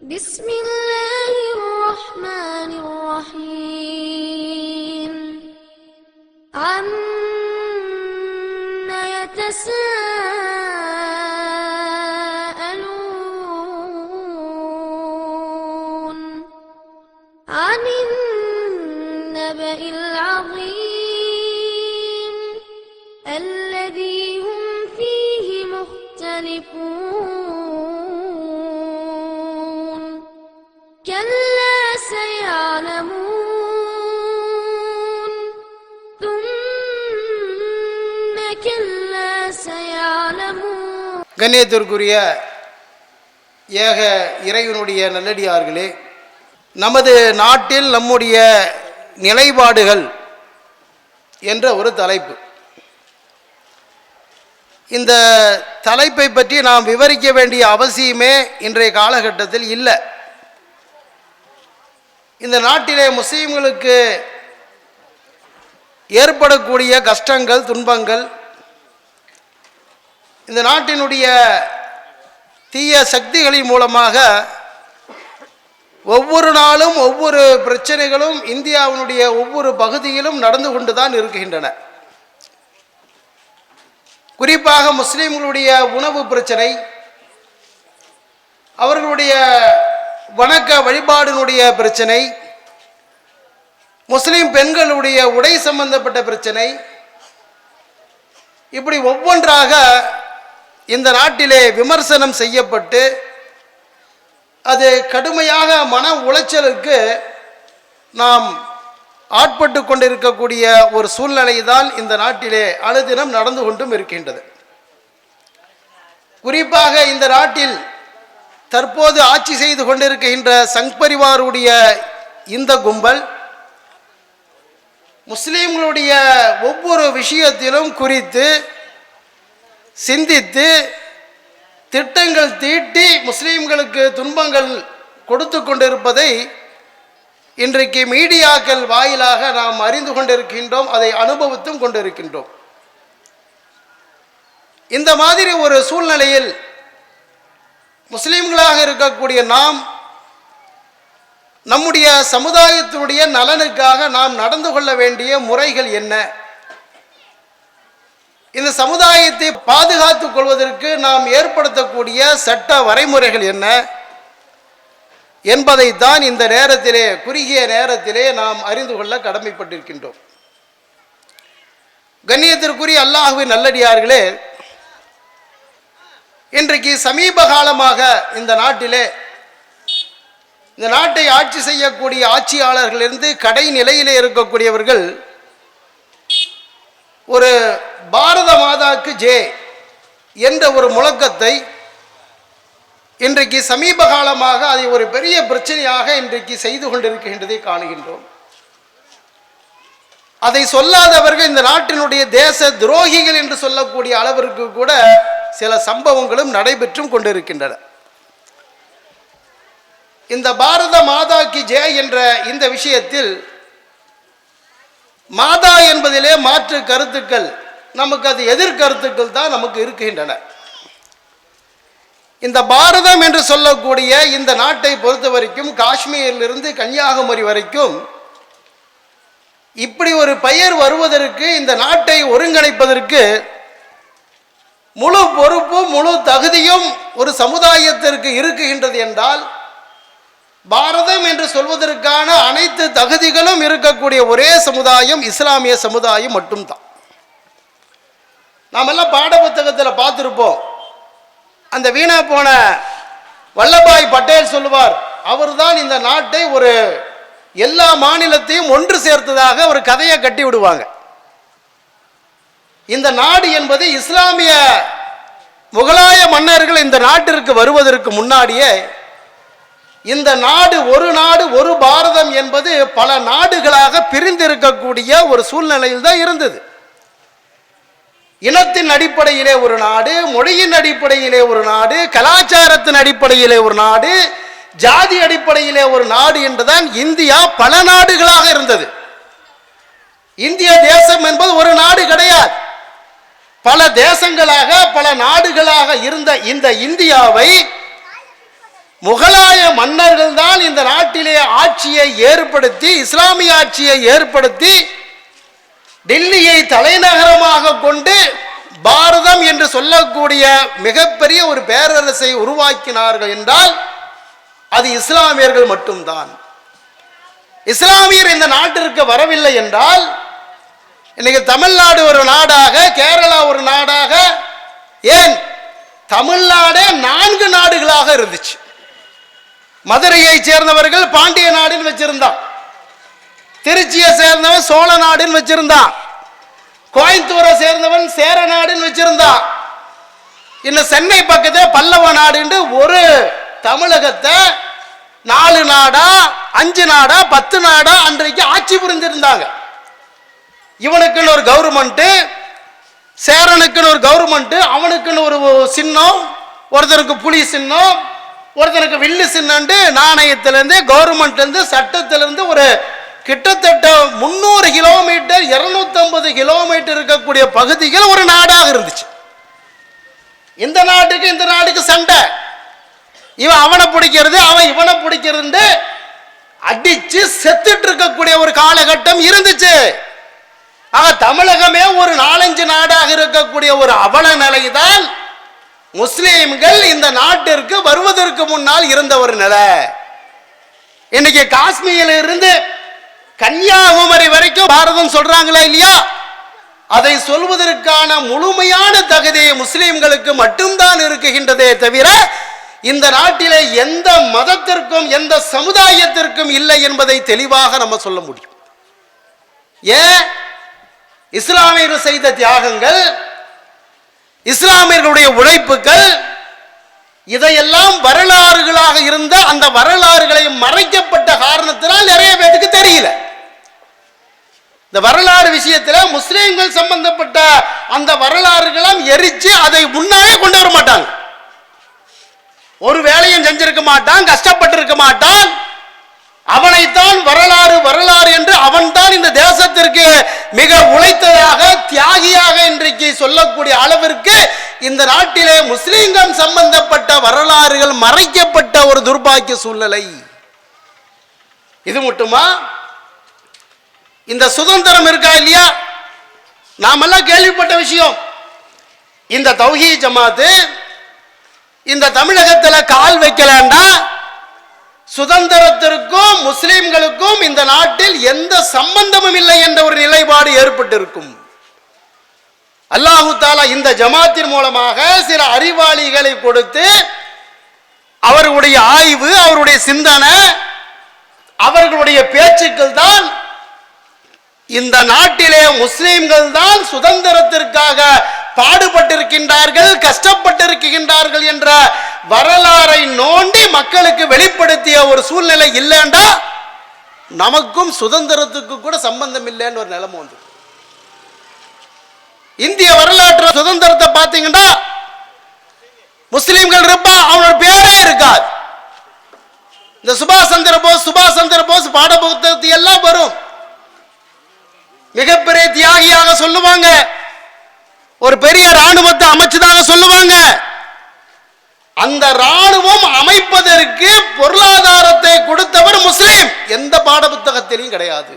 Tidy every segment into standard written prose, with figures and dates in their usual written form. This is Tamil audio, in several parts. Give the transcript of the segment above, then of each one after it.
بسم الله الرحمن الرحيم عما يتساءلون عن النبأ العظيم الذي هم فيه مختلفون كلا سيعلمون ثم كلا سيعلمون. கண்ணியத்திற்குரிய ஏக இறைவனுடைய நல்லடியார்களே, நமது நாட்டில் நம்முடைய நிலைப்பாடுகள் என்ற ஒரு தலைப்பு. இந்த தலைப்பை பற்றி நாம் விவரிக்க வேண்டிய அவசியமே இன்றைய காலகட்டத்தில் இல்லை. இந்த நாட்டிலே முஸ்லீம்களுக்கு ஏற்படக்கூடிய கஷ்டங்கள், துன்பங்கள், இந்த நாட்டினுடைய தீய சக்திகளின் மூலமாக ஒவ்வொரு நாளும் ஒவ்வொரு பிரச்சனைகளும் இந்தியாவினுடைய ஒவ்வொரு பகுதியிலும் நடந்து கொண்டு தான் இருக்கின்றன. குறிப்பாக முஸ்லீம்களுடைய உணவு பிரச்சனை, அவர்களுடைய வணக்க வழிபாடினுடைய பிரச்சனை, முஸ்லீம் பெண்களுடைய உடை சம்பந்தப்பட்ட பிரச்சனை, இப்படி ஒவ்வொன்றாக இந்த நாட்டிலே விமர்சனம் செய்யப்பட்டு அது கடுமையாக மன உளைச்சலுக்கு நாம் ஆட்பட்டு கொண்டிருக்கக்கூடிய ஒரு சூழ்நிலை தான் இந்த நாட்டிலே அனுதினம் நடந்து கொண்டும் இருக்கின்றது. குறிப்பாக இந்த நாட்டில் தற்போது ஆட்சி செய்து கொண்டிருக்கின்ற சங் பரிவாருடைய இந்த கும்பல் முஸ்லீம்களுடைய ஒவ்வொரு விஷயத்திலும் குறித்து சிந்தித்து திட்டங்கள் தீட்டி முஸ்லீம்களுக்கு துன்பங்கள் கொடுத்து கொண்டிருப்பதை இன்றைக்கு மீடியாக்கள் வாயிலாக நாம் அறிந்து கொண்டிருக்கின்றோம், அதை அனுபவித்தும் கொண்டிருக்கின்றோம். இந்த மாதிரி ஒரு சூழ்நிலையில் முஸ்லீம்களாக இருக்கக்கூடிய நாம் நம்முடைய சமுதாயத்தினுடைய நலனுக்காக நாம் நடந்து கொள்ள வேண்டிய முறைகள் என்ன, இந்த சமுதாயத்தை பாதுகாத்துக் கொள்வதற்கு நாம் ஏற்படுத்தக்கூடிய சட்ட வரைமுறைகள் என்ன என்பதைத்தான் இந்த நேரத்திலே, குறுகிய நேரத்திலே நாம் அறிந்து கொள்ள கடமைப்பட்டிருக்கின்றோம். கண்ணியத்திற்குரிய அல்லாஹ்வின் நல்லடியார்களே, இன்றைக்கு சமீப காலமாக இந்த நாட்டிலே, இந்த நாட்டை ஆட்சி செய்யக்கூடிய ஆட்சியாளர்களிலிருந்து கடை நிலையிலே இருக்கக்கூடியவர்கள் ஒரு பாரத மாதாக்கு ஜே என்ற ஒரு முழக்கத்தை இன்றைக்கு சமீப காலமாக அதை ஒரு பெரிய பிரச்சனையாக இன்றைக்கு செய்து கொண்டிருக்கின்றதை காணுகின்றோம். அதை சொல்லாதவர்கள் இந்த நாட்டினுடைய தேச துரோகிகள் என்று சொல்லக்கூடிய அளவிற்கு கூட சில சம்பவங்களும் நடைபெற்றும் கொண்டிருக்கின்றன. இந்த பாரத மாதா கி ஜெய் என்ற இந்த விஷயத்தில் மாதா என்பதிலே மாற்று கருத்துக்கள், நமக்கு அது எதிர்கருத்துக்கள் தான் நமக்கு இருக்கின்றன. இந்த பாரதம் என்று சொல்லக்கூடிய இந்த நாட்டை பொறுத்த வரைக்கும் காஷ்மீரிலிருந்து கன்னியாகுமரி வரைக்கும் இப்படி ஒரு பெயர் வருவதற்கு, இந்த நாட்டை ஒருங்கிணைப்பதற்கு முழு பொறுப்பும் முழு தகுதியும் ஒரு சமுதாயத்திற்கு இருக்குகின்றது என்றால், பாரதம் என்று சொல்வதற்கான அனைத்து தகுதிகளும் இருக்கக்கூடிய ஒரே சமுதாயம் இஸ்லாமிய சமுதாயம் மட்டும்தான். நாம் எல்லாம் பாட புத்தகத்தில் பார்த்துருப்போம். அந்த வீணா போன வல்லபாய் பட்டேல் சொல்லுவார், அவர்தான் இந்த நாட்டை ஒரு எல்லா மாநிலத்தையும் ஒன்று சேர்த்ததாக ஒரு கதையை கட்டி விடுவாங்க. இந்த நாடு என்பது இஸ்லாமிய முகலாய மன்னர்கள் இந்த நாட்டிற்கு வருவதற்கு முன்னாடியே இந்த நாடு ஒரு பாரதம் என்பது பல நாடுகளாக பிரிந்திருக்கக்கூடிய ஒரு சூழ்நிலையில் தான் இருந்தது. இனத்தின் அடிப்படையிலே ஒரு நாடு, மொழியின் அடிப்படையிலே ஒரு நாடு, கலாச்சாரத்தின் அடிப்படையிலே ஒரு நாடு, ஜாதி அடிப்படையிலே ஒரு நாடு என்றுதான் இந்தியா பல நாடுகளாக இருந்தது. இந்திய தேசம் என்பது ஒரு நாடு கிடையாது, பல தேசங்களாக பல நாடுகளாக இருந்த இந்த இந்தியாவை முகலாய மன்னர்கள் தான் இந்த நாட்டிலே ஆட்சியை ஏற்படுத்தி, இஸ்லாமிய ஆட்சியை ஏற்படுத்தி டெல்லியை தலைநகரமாக கொண்டு பாரதம் என்று சொல்லக்கூடிய மிகப்பெரிய ஒரு பேரரசை உருவாக்கினார்கள் என்றால் அது இஸ்லாமியர்கள் மட்டும்தான். இஸ்லாமியர் இந்த நாட்டிற்கு வரவில்லை என்றால் இன்னைக்கு தமிழ்நாடு ஒரு நாடாக, கேரளா ஒரு நாடாக, ஏன் தமிழ்நாடே 4 நாடுகளாக இருந்துச்சு. மதுரையை சேர்ந்தவர்கள் பாண்டிய நாடுன்னு வச்சிருந்தான், திருச்சியை சேர்ந்தவன் சோழ நாடுன்னு வச்சிருந்தான், கோயம்புத்தூரை சேர்ந்தவன் சேர நாடுன்னு வச்சிருந்தான், இன்னும் சென்னை பக்கத்தில் பல்லவ நாடுன்னு ஒரு தமிழகத்தை 4 நாடா 5 நாடா 10 நாடா அன்றைக்கு ஆட்சி புரிஞ்சிருந்தாங்க. இவனுக்குன்னு ஒரு கவர்மெண்ட், சேரனுக்குன்னு ஒரு கவர்மெண்ட், அவனுக்குன்னு ஒரு சின்னம், ஒருத்தருக்கு புலி சின்னம், ஒருத்தருக்கு வில்லு சின்னம், நாணயத்திலிருந்து கவர்மெண்ட்லேருந்து சட்டத்திலிருந்து ஒரு கிட்டத்தட்ட 300 கிலோமீட்டர் 250 கிலோமீட்டர் இருக்கக்கூடிய பகுதிகள் ஒரு நாடாக இருந்துச்சு. இந்த நாட்டுக்கு இந்த நாட்டுக்கு சண்டை, இவன் அவனை பிடிக்கிறது, அவன் இவனை பிடிக்கிறது, அடிச்சு செத்துட்டு இருக்கக்கூடிய ஒரு காலகட்டம் இருந்துச்சு. ஆக தமிழகமே ஒரு 4-5 நாடாக இருக்கக்கூடிய ஒரு அவல நிலைதான் முஸ்லிம்கள் இந்த நாட்டிற்கு வருவதற்கு முன்னால் இருந்த ஒரு நிலை. இன்னைக்கு காஷ்மீரில் இருந்து கன்னியாகுமரி வரைக்கும் பாரதம் சொல்றாங்களா இல்லையா? அதை சொல்வதற்கான முழுமையான தகுதி முஸ்லிம்களுக்கு மட்டும்தான் இருக்குகின்றதே தவிர இந்த நாட்டிலே எந்த மதத்திற்கும் எந்த சமுதாயத்திற்கும் இல்லை என்பதை தெளிவாக நம்ம சொல்ல முடியும். ஏன்? இஸ்லாமியர்கள் செய்த தியாகங்கள், இஸ்லாமியர்களுடைய உழைப்புகள், இதையெல்லாம் வரலாறுகளாக இருந்த அந்த வரலாறுகளை மறைக்கப்பட்ட காரணத்தினால் நிறைய பேருக்கு தெரியல. இந்த வரலாறு விஷயத்தில் முஸ்லிம்கள் சம்பந்தப்பட்ட அந்த வரலாறுகளும் எரிச்சு அதை முன்னாலே கொண்டு வர மாட்டாங்க. ஒரு வேலையும் செஞ்சிருக்க மாட்டான், கஷ்டப்பட்டிருக்க மாட்டான், அவனைத்தான் வரலாறு வரலாறு என்று அவன்தான் இந்த தேசத்திற்கு மிக உழைத்ததாக தியாகியாக இன்றைக்கு சொல்லக்கூடிய அளவிற்கு இந்த நாட்டிலே முஸ்லிம்கள் சம்பந்தப்பட்ட வரலாறுகள் மறைக்கப்பட்ட ஒரு துர்பாக்கிய சூழ்நிலை. இது மட்டுமா? இந்த சுதந்திரம் இருக்கா இல்லையா, நாமெல்லாம் கேள்விப்பட்ட விஷயம். இந்த தௌஹீத் ஜமாத்து இந்த தமிழகத்தில் கால் வைக்கலண்டா சுதந்திரத்திற்கும் முஸ்லிம்களுக்கும் இந்த நாட்டில் எந்த சம்பந்தமும் இல்லை என்ற ஒரு நிலைப்பாடு ஏற்பட்டிருக்கும். அல்லாஹு தாலா இந்த ஜமாத்தின் மூலமாக சில அறிவாளிகளை கொடுத்து அவர்களுடைய ஆய்வு, அவருடைய சிந்தனை, அவர்களுடைய பேச்சுக்கள் தான் இந்த நாட்டிலே முஸ்லிம்கள் தான் சுதந்திரத்திற்காக பாடுபட்டிருக்கின்றார்கள், கஷ்டப்பட்டிருக்கின்றார்கள் என்ற வரலாறை நோண்டி மக்களுக்கு வெளிப்படுத்திய ஒரு சூழ்நிலை இல்லைண்டா நமக்கும் சுதந்திரத்துக்கு கூட சம்பந்தம் இல்லைன்னு ஒரு நிலைமை வந்து. இந்திய வரலாற்று சுதந்திரத்தை பார்த்தீங்கன்னா முஸ்லிம்கள் இருப்பா, அவனோட பேரே இருக்காது. இந்த சுபாஷ் சந்திர போஸ் பாட புத்தகத்தை எல்லாம் வரும், மிகப்பெரிய தியாகியாக சொல்லுவாங்க, ஒரு பெரிய ராணுவத்தை அமைச்சதாக சொல்லுவாங்க. அந்த ராணுவம் அமைப்பதற்கு பொருளாதாரத்தை கொடுத்தவர் முஸ்லிம், எந்த பாட புத்தகத்திலையும் கிடையாது.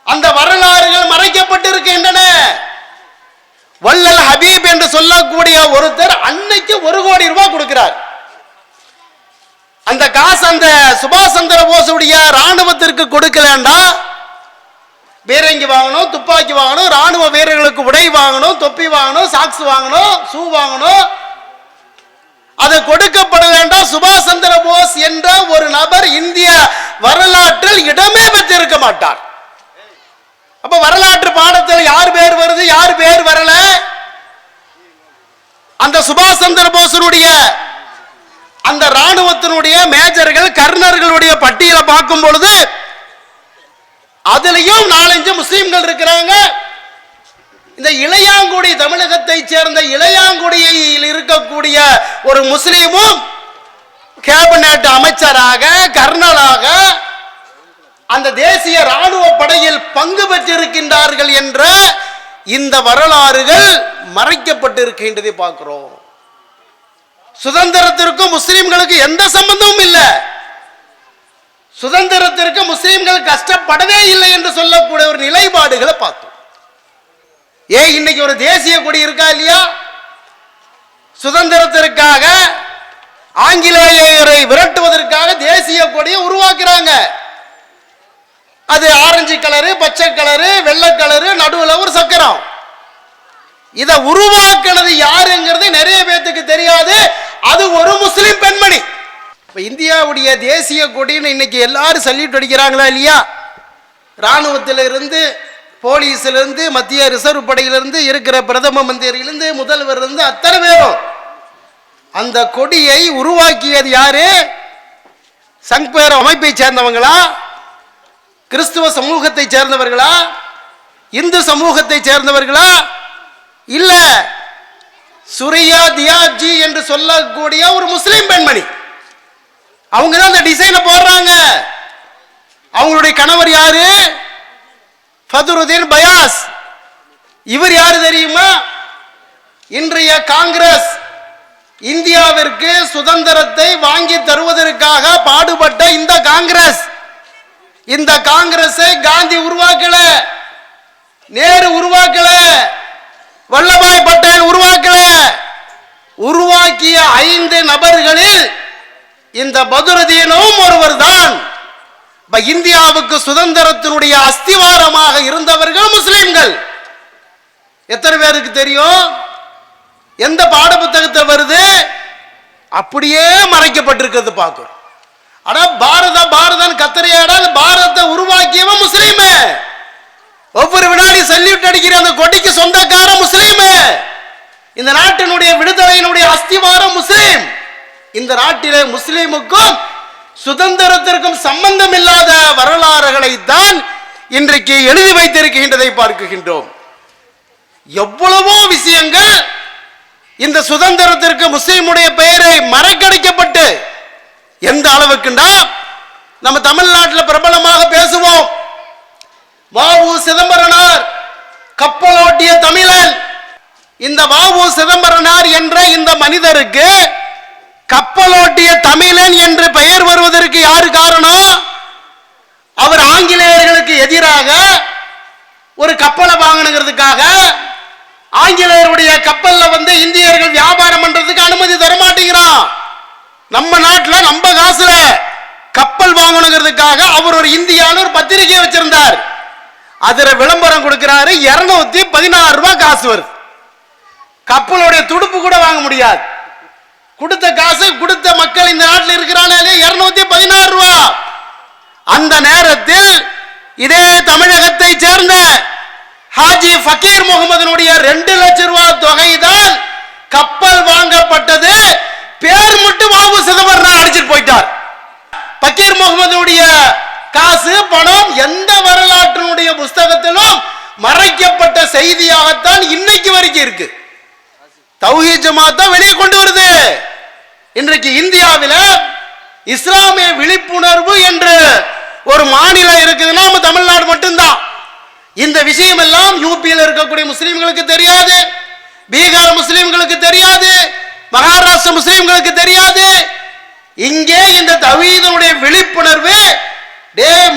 அந்த வரலாறுகள் மறைக்கப்பட்டிருக்கின்றன. வல்லல் ஹபீப் என்று சொல்லக்கூடிய ஒருத்தர் அன்னைக்கு 1 கோடி ரூபாய் கொடுக்கிறார். அந்த காசு அந்த சுபாஷ் சந்திர போஸுடைய ராணுவத்திற்கு கொடுக்கலண்டா பீரங்கி வாங்கணும், துப்பாக்கி வாங்கணும், ராணுவ வீரர்களுக்கு உடை வாங்கணும், தொப்பி வாங்கணும், சாக்ஸ் வாங்கணும், ஷூ வாங்கணும். அது கொடுக்கப்பட வேண்டாம். சுபாஷ் சந்திர போஸ் என்ற ஒரு நபர் இந்திய வரலாற்றில் இடமே பெற்றிருக்க மாட்டார். அப்ப வரலாற்று பாடத்தில் யார் பேர் வருது, யார் பேர் வரல? அந்த சுபாஷ் சந்திர போஸினுடைய அந்த ராணுவத்தினுடைய மேஜர்கள், கர்னர்களுடைய பட்டியலை பார்க்கும் பொழுது அதுலயும் 4-5 முஸ்லிம்கள் இருக்கிறாங்க. இந்த இளையாங்குடி, தமிழகத்தை சேர்ந்த இளையாங்குடியில் இருக்கக்கூடிய ஒரு முஸ்லிமும் கேபினட் அமைச்சராக, கர்னலாக அந்த தேசிய ராணுவ படையில் பங்கு பெற்றிருக்கின்றார்கள் என்ற இந்த வரலாறுகள் மறைக்கப்பட்டிருக்கின்றதை பார்க்கிறோம். சுதந்திரத்திற்கும் முஸ்லிம்களுக்கு எந்த சம்பந்தமும் இல்லை. சுதந்திரத்திற்கு முஸ்லிம்கள் கஷ்டப்படவே இல்லை என்று சொல்லக்கூடிய ஒரு நிலைப்பாடுகளை பார்த்தோம். இன்னைக்கு ஒரு தேசிய கொடி இருக்கா இல்லையா? சுதந்திரத்திற்காக ஆங்கிலேயரை விரட்டுவதற்காக தேசிய கொடியை உருவாக்குறாங்க. அது ஆரஞ்சு கலரு, பச்சை கலரு, வெள்ளை கலரு, நடுவில் ஒரு சக்கரம். இதை உருவாக்குனது யாருங்கிறது நிறைய பேத்துக்கு தெரியாது. அது ஒரு முஸ்லிம் பெண்மணி. இப்ப இந்தியாவுடைய தேசிய கொடின்னு இன்னைக்கு எல்லாரும் சல்யூட் அடிக்கிறாங்களா இல்லையா? இராணுவத்திலிருந்து, போலீஸிலிருந்து, மத்திய ரிசர்வ் படையிலிருந்து, இருக்கிற பிரதம மந்திரியிலிருந்து, முதல்வர் இருந்து அத்தனை பேரும் அந்த கொடியை உருவாக்கியது யாரு? சங்பேர் அமைப்பை சேர்ந்தவங்களா? கிறிஸ்துவ சமூகத்தை சேர்ந்தவர்களா? இந்து சமூகத்தை சேர்ந்தவர்களா? இல்ல சுரியா தியாப்ஜி என்று சொல்லக்கூடிய ஒரு முஸ்லிம் பெண்மணி. அவங்க தான் அந்த டிசைனை போடுறாங்க. அவங்களுடைய கணவர் யாரு? ஃபதுருதீன் பயாஸ். இவர் யாரு தெரியுமா? இன்றைய காங்கிரஸ், இந்தியாவிற்கு சுதந்திரத்தை வாங்கி தருவதற்காக பாடுபட்ட இந்த காங்கிரஸ். இந்த காங்கிரஸை காந்தி உருவாக்கல, நேரு உருவாக்கல, வல்லபாய் பட்டேல் உருவாக்கல. உருவாக்கிய 5 நபர்களில் இந்த பதுருதீனும் ஒருவர் தான். இந்தியாவுக்கு சுதந்திரத்தினுடைய அஸ்திவாரமாக இருந்தவர்கள் முஸ்லிம்கள். எத்தனை பேருக்கு தெரியும்? எந்த பாட புத்தகத்தில் வருது? அப்படியே மறைக்கப்பட்டிருக்கிறது பார்க்கிறோம். ஆனா பாரதம் கத்திரையாடா பாரதத்தை உருவாக்கியவன் முஸ்லீம். ஒவ்வொரு வினாடி சல்யூட் அடிக்கிற அந்த கொடிக்கு சொந்தக்கார முஸ்லீம். இந்த நாட்டினுடைய விடுதலையினுடைய அஸ்திவாரம் முஸ்லீம். இந்த நாட்டிலே முஸ்லீமுக்கும் சுதந்திரத்திற்கும் சம்பந்தம் இல்லாத வரலாறுகளை தான் இன்றைக்கு எழுதி வைத்திருக்கின்றதை பார்க்கின்றோம். எவ்வளவோ விஷயங்கள் இந்த சுதந்திரத்திற்கு முஸ்லீமுடைய பெயரை மறைக்கடிக்கப்பட்டு, எந்த அளவுக்குண்டா நம்ம தமிழ்நாட்டில் பிரபலமாக பேசுவோம். வ.உ. சிதம்பரனார் கப்பலோட்டிய தமிழன். இந்த வ.உ. சிதம்பரனார் என்ற இந்த மனிதருக்கு கப்பலோட்டிய தமிழன் என்று பெயர் வருவதற்கு யாரு காரணம்? அவர் ஆங்கிலேயர்களுக்கு எதிராக ஒரு கப்பலை வாங்கணுங்கிறதுக்காக ஆங்கிலேயருடைய கப்பல்ல இந்தியர்கள் வியாபாரம் பண்றதுக்கு அனுமதி தரமாட்டேங்கிறான். நம்ம நாட்டில் நம்ம காசுல கப்பல் வாங்கணுங்கிறதுக்காக அவர் ஒரு இந்தியான்னு ஒரு பத்திரிகை வச்சிருந்தார். அதுல விளம்பரம் கொடுக்கிறாரு. 216 ரூபாய் காசு வருது. கப்பலுடைய துடுப்பு கூட வாங்க முடியாது. கொடுத்த காசு, கொடுத்த மக்கள் இந்த நாட்டில் இருக்கிறானே 216 ரூபாய். அந்த நேரத்தில் இதே தமிழகத்தை சேர்ந்த ஹாஜி ஃபக்கீர் முகமதுனுடைய 2 லட்சம் ரூபாய் தொகைதான் கப்பல் வாங்கப்பட்டது. பேர் மட்டும் வ.உ. சிதம்பரனார் அடிச்சிட்டு போயிட்டார். ஃபக்கீர் முகமதுடைய காசு, பணம் எந்த வரலாற்றினுடைய புஸ்தகத்திலும் மறைக்கப்பட்ட செய்தியாகத்தான் இன்னைக்கு வரைக்கும் இருக்கு. தௌஹீத் ஜமாத் தான் வெளியே கொண்டு வருது. இன்றைக்கு இந்தியாவில் இஸ்லாமிய விழிப்புணர்வு என்று ஒரு மாநிலம் இருக்குதுன்னா நம்ம தமிழ்நாடு மட்டும்தான். இந்த விஷயம் எல்லாம் யூபியில் இருக்கக்கூடிய முஸ்லிம்களுக்கு தெரியாது, பீகார் முஸ்லிம்களுக்கு தெரியாது, மகாராஷ்டிர முஸ்லிம்களுக்கு தெரியாது. இங்கே இந்த தௌஹீதுடைய விழிப்புணர்வு,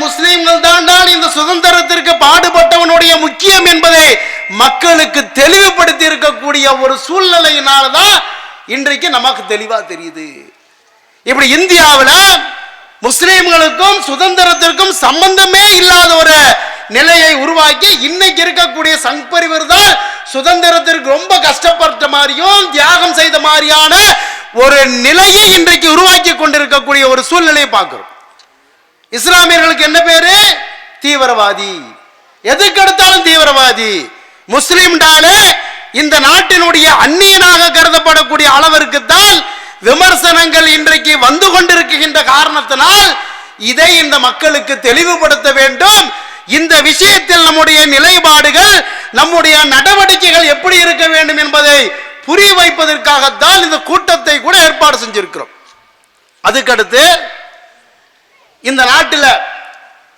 முஸ்லிம்கள் தான் இந்த சுதந்திரத்திற்கு பாடுபட்டவனுடைய முக்கியம் என்பதை மக்களுக்கு தெளிவுபடுத்தி இருக்கக்கூடிய ஒரு சூழ்நிலையினால்தான் இன்றைக்கு நமக்கு தெளிவா தெரியுது. இப்படி இந்தியாவில் முஸ்லிம்களுக்கும் சுதந்திரத்திற்கும் சம்பந்தமே இல்லாத ஒரு நிலையை உருவாக்கி இன்னைக்கு இருக்கக்கூடிய சங் பரிவார் தான் சுதந்திரத்திற்கு ரொம்ப கஷ்டப்பட்ட மாதிரியும் தியாகம் செய்த மாதிரியான ஒரு நிலையை இன்றைக்கு உருவாக்கி கொண்டிருக்கக்கூடிய ஒரு சூழ்நிலையை பார்க்கிறோம். இஸ்லாமியர்களுக்கு என்ன பேரு? தீவிரவாதி. எதுக்கு எடுத்தாலும் தீவிரவாதி. முஸ்லிம் இந்த நாட்டினுடைய அந்நியனாக கருதப்படக்கூடிய அளவிற்கு தான் விமர்சனங்கள் இன்றைக்கு வந்து கொண்டிருக்கின்ற காரணத்தினால் இதை இந்த மக்களுக்கு தெளிவுபடுத்த வேண்டும். இந்த விஷயத்தில் நம்முடைய நிலைப்பாடுகள், நம்முடைய நடவடிக்கைகள் எப்படி இருக்க வேண்டும் என்பதை புரிய வைப்பதற்காகத்தான் இந்த கூட்டத்தை கூட ஏற்பாடு செஞ்சிருக்கிறோம். அதுக்கடுத்து இந்த நாட்டில்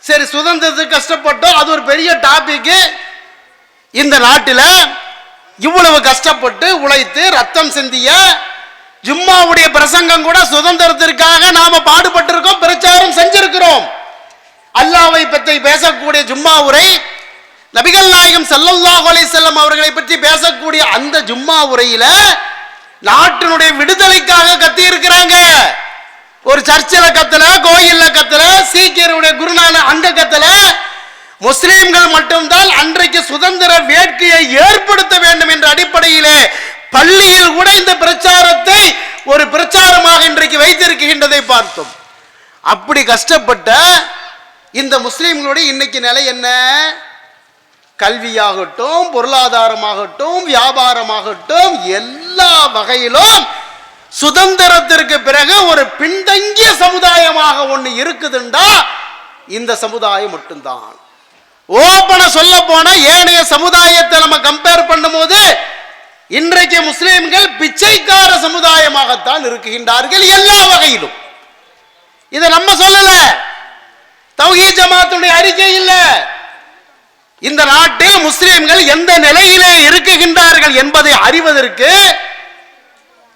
சரி சுதந்திரத்துக்கு கஷ்டப்பட்டோம், அது ஒரு பெரிய டாபிக். இந்த நாட்டில் இவ்வளவு கஷ்டப்பட்டு உழைத்து ரத்தம் சிந்திய ஜும்மாவுடைய பிரசங்கம் கூட சுதந்திரத்திற்காக நாம பாடுபட்டிருக்கோம், பிரச்சாரம் செஞ்சிருக்கிறோம். அல்லாஹ்வை பற்றி பேசக்கூடிய ஜும்மா உரை, நபிகள் நாயகம் ஸல்லல்லாஹு அலைஹி வஸல்லம் அவர்களை பற்றி பேசக்கூடிய அந்த ஜும்மா உரையில நாட்டினுடைய விடுதலைக்காக கத்தி இருக்கிறாங்க. ஒரு சர்ச்சில் கத்தல, கோயில்ல கத்தல, சீக்கியருடைய குருநான அங்க கத்தல. முஸ்லிம்கள் மட்டும்தான் அன்றைக்கு சுதந்திர வேட்கையை ஏற்படுத்த வேண்டும் என்ற அடிப்படையிலே பள்ளியில் கூட இந்த பிரச்சாரத்தை ஒரு பிரச்சாரமாக இன்றைக்கு வைத்திருக்கின்றதை பார்த்தோம். அப்படி கஷ்டப்பட்ட இந்த முஸ்லிம்களுடைய இன்னைக்கு நிலை என்ன? கல்வியாகட்டும், பொருளாதாரமாகட்டும், வியாபாரமாகட்டும், எல்லா வகையிலும் சுதந்திரத்திற்கு பிறகு ஒரு பின்தங்கிய சமுதாயமாக ஒன்று இருக்குதுண்டா இந்த சமுதாயம் மட்டும்தான். ஓபன சொல்ல போனா ஏனைய சமுதாயத்தை நம்ம கம்பேர் பண்ணும்போது இன்றைக்கு முஸ்லிம்கள் பிச்சைக்கார சமுதாயமாகத்தான் இருக்குகின்றார்கள் எல்லா வகையிலும். இதை நம்ம சொல்லல, தௌஹீத் ஜமாத்துடைய அறிக்கை இல்ல. இந்த நாட்டில் முஸ்லிம்கள் எந்த நிலையிலே இருக்குகின்றார்கள் என்பதை அறிவதற்கு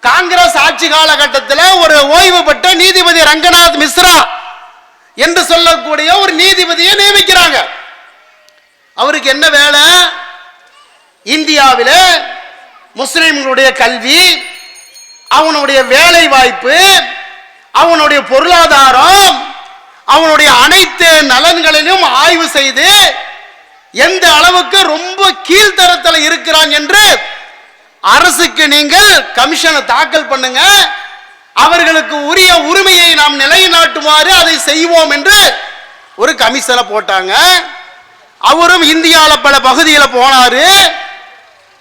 காங்கிரஸ் ஆட்சி காலகட்டத்தில் ஒரு ஓய்வு பெற்ற நீதிபதி ரங்கநாத் மிஸ்ரா என்று சொல்லக்கூடிய ஒரு நீதிபதியை நியமிக்கிறாங்க. அவருக்கு என்ன வேலை? இந்தியாவில் முஸ்லிம்களுடைய கல்வி, அவனுடைய வேலை வாய்ப்பு, அவனுடைய பொருளாதாரம், அவனுடைய அனைத்து நலன்களிலும் ஆய்வு செய்து எந்த அளவுக்கு ரொம்ப கீழ்த்தரத்தில் இருக்கிறான் என்று அரசுக்கு நீங்கள் கமிஷனை தாக்கல் பண்ணுங்க, அவர்களுக்கு உரிய உரிமையை நாம் நிலைநாட்டுமாறு அதை செய்வோம் என்று ஒரு கமிஷனை போட்டாங்க. அவரும் இந்தியாவில் பல பகுதியில் போனாரு,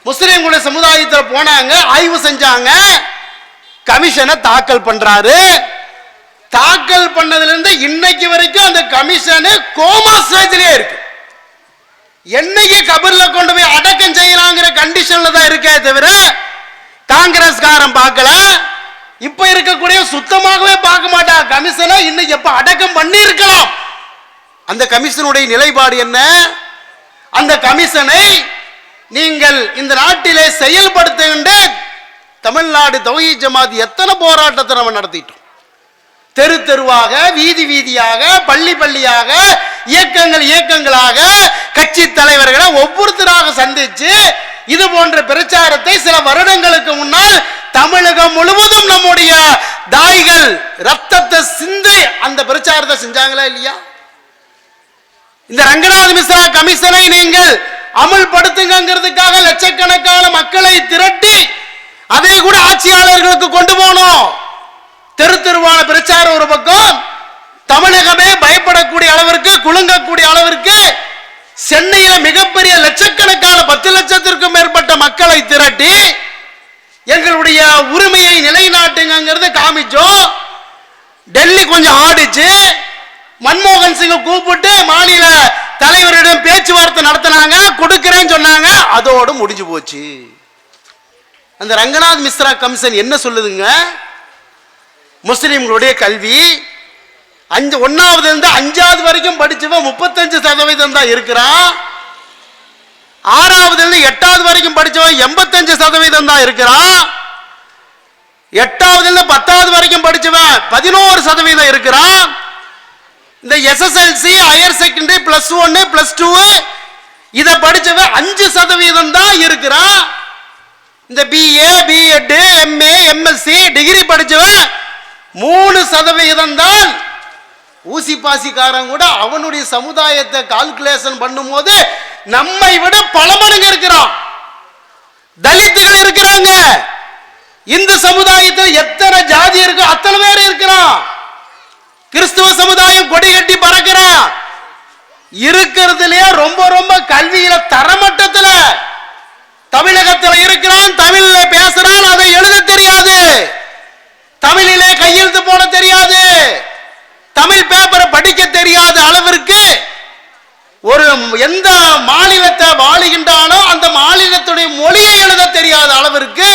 முஸ்லிம்களுடைய சமுதாயத்தில் போனாங்க, ஆய்வு செஞ்சாங்க, கமிஷனை தாக்கல் பண்றாரு. தாக்கல் பண்ணதிலிருந்து இன்னைக்கு வரைக்கும் அந்த கமிஷனு கோமா ஸ்டேஜ்லயே இருக்கு. என்னைக்கு கபர்ல கொண்டு போய் அடக்கம் செய்யலாங்கிற கண்டிஷன்ல தான் இருக்கே தவிர காங்கிரஸ்காரன் பார்க்கல. இப்ப இருக்கக்கூடிய சுத்தமாகவே பார்க்க மாட்டான் கமிஷனை. இன்னைக்கு எப்ப அடக்கம் பண்ணி இருக்கலாம். அந்த கமிஷனுடைய நிலைப்பாடு என்ன? அந்த கமிஷனை நீங்கள் இந்த நாட்டிலே செயல்படுத்துகின்ற தமிழ்நாடு தௌஹீத் ஜமாத் எத்தனை போராட்டத்தை நம்ம நடத்திட்டோம். தெரு தெருவாக, வீதி வீதியாக, பள்ளி பள்ளியாக, இயக்கங்கள் இயக்கங்களாக, கட்சி தலைவர்களை ஒவ்வொருத்தராக சந்திச்சு இது போன்ற பிரச்சாரத்தை சில வருடங்களுக்கு முன்னால் தமிழகம் முழுவதும் நம்முடைய தாய்கள் ரத்தத்தை சிந்தி அந்த பிரச்சாரத்தை செஞ்சாங்களா இல்லையா? இந்த ரங்கநாத் மிஸ்ரா கமிஷனை நீங்கள் அமல்படுத்துங்கிறதுக்காக லட்சக்கணக்கான மக்களை திரட்டி அதை கூட ஆட்சியாளர்களுக்கு கொண்டு போனோம். தெரு தெருவான பிரச்சாரம் ஒரு பக்கம், தமிழகமே பயப்படக்கூடிய அளவிற்கு, குலுங்கக்கூடிய அளவிற்கு சென்னையில மிகப்பெரிய லட்சக்கணக்கான 10 லட்சத்திற்கும் மேற்பட்ட மக்களை திரட்டி எங்களுடைய உரிமையை நிலைநாட்டுங்கிறது காமிச்சோம். டெல்லி கொஞ்சம் ஆடிச்சு. மன்மோகன் சிங் கூப்பிட்டு மாநில தலைவரிடம் பேச்சுவார்த்தை நடத்தினாங்க, கொடுக்கிறேன்னு சொன்னாங்க, அதோடு முடிஞ்சு போச்சு. அந்த ரங்கநாத் மிஸ்ரா கமிஷன் என்ன சொல்லுதுங்க? முஸ்லிம்களுடைய கல்வி 1வது இருந்து 5வது வரைக்கும் படிச்சவன் 35% தான் இருக்கிறான். 6வது இருந்து 8வது வரைக்கும் படிச்சவன் 85% தான் இருக்கிறான். 8வது இருந்து 10வது வரைக்கும் படிச்சவன் 11% இருக்கிறான். இந்த எஸ்எஸ்எல்சி, ஹையர் செகண்டரி, +1, +2 இதை படிச்சவன் 5% தான் இருக்கிறான். இந்த BA, BEd, MA, MSc degree படிச்சவன் 3% தான். ஊசி பாசிக்காரன் கூட அவனுடைய சமுதாயத்தை கால்குலேஷன் பண்ணும்போது நம்மை விட பல மடங்கு இருக்கிறான். தலித்துகள் இருக்கிறாங்க. இந்த சமுதாயத்தில் எத்தனை ஜாதி இருக்கோ அத்தனை பேர் இருக்கிறான். கிறிஸ்துவ சமுதாயம் கொடி கட்டி பறக்கிறான். இருக்கிறதுலயே ரொம்ப ரொம்ப கல்வியில தரமட்டத்துல தமிழகத்தில் இருக்கிறான். தமிழ்ல பேசுறான், அதை எழுத தெரியாது. தமிழிலே கையெழுத்து போட தெரியாது. தமிழ் பேப்பரை படிக்க தெரியாத அளவிற்கு ஒரு எந்த மாநிலத்தை வாழுகின்றானோ அந்த மாநிலத்துடைய மொழியை எழுத தெரியாத அளவிற்கு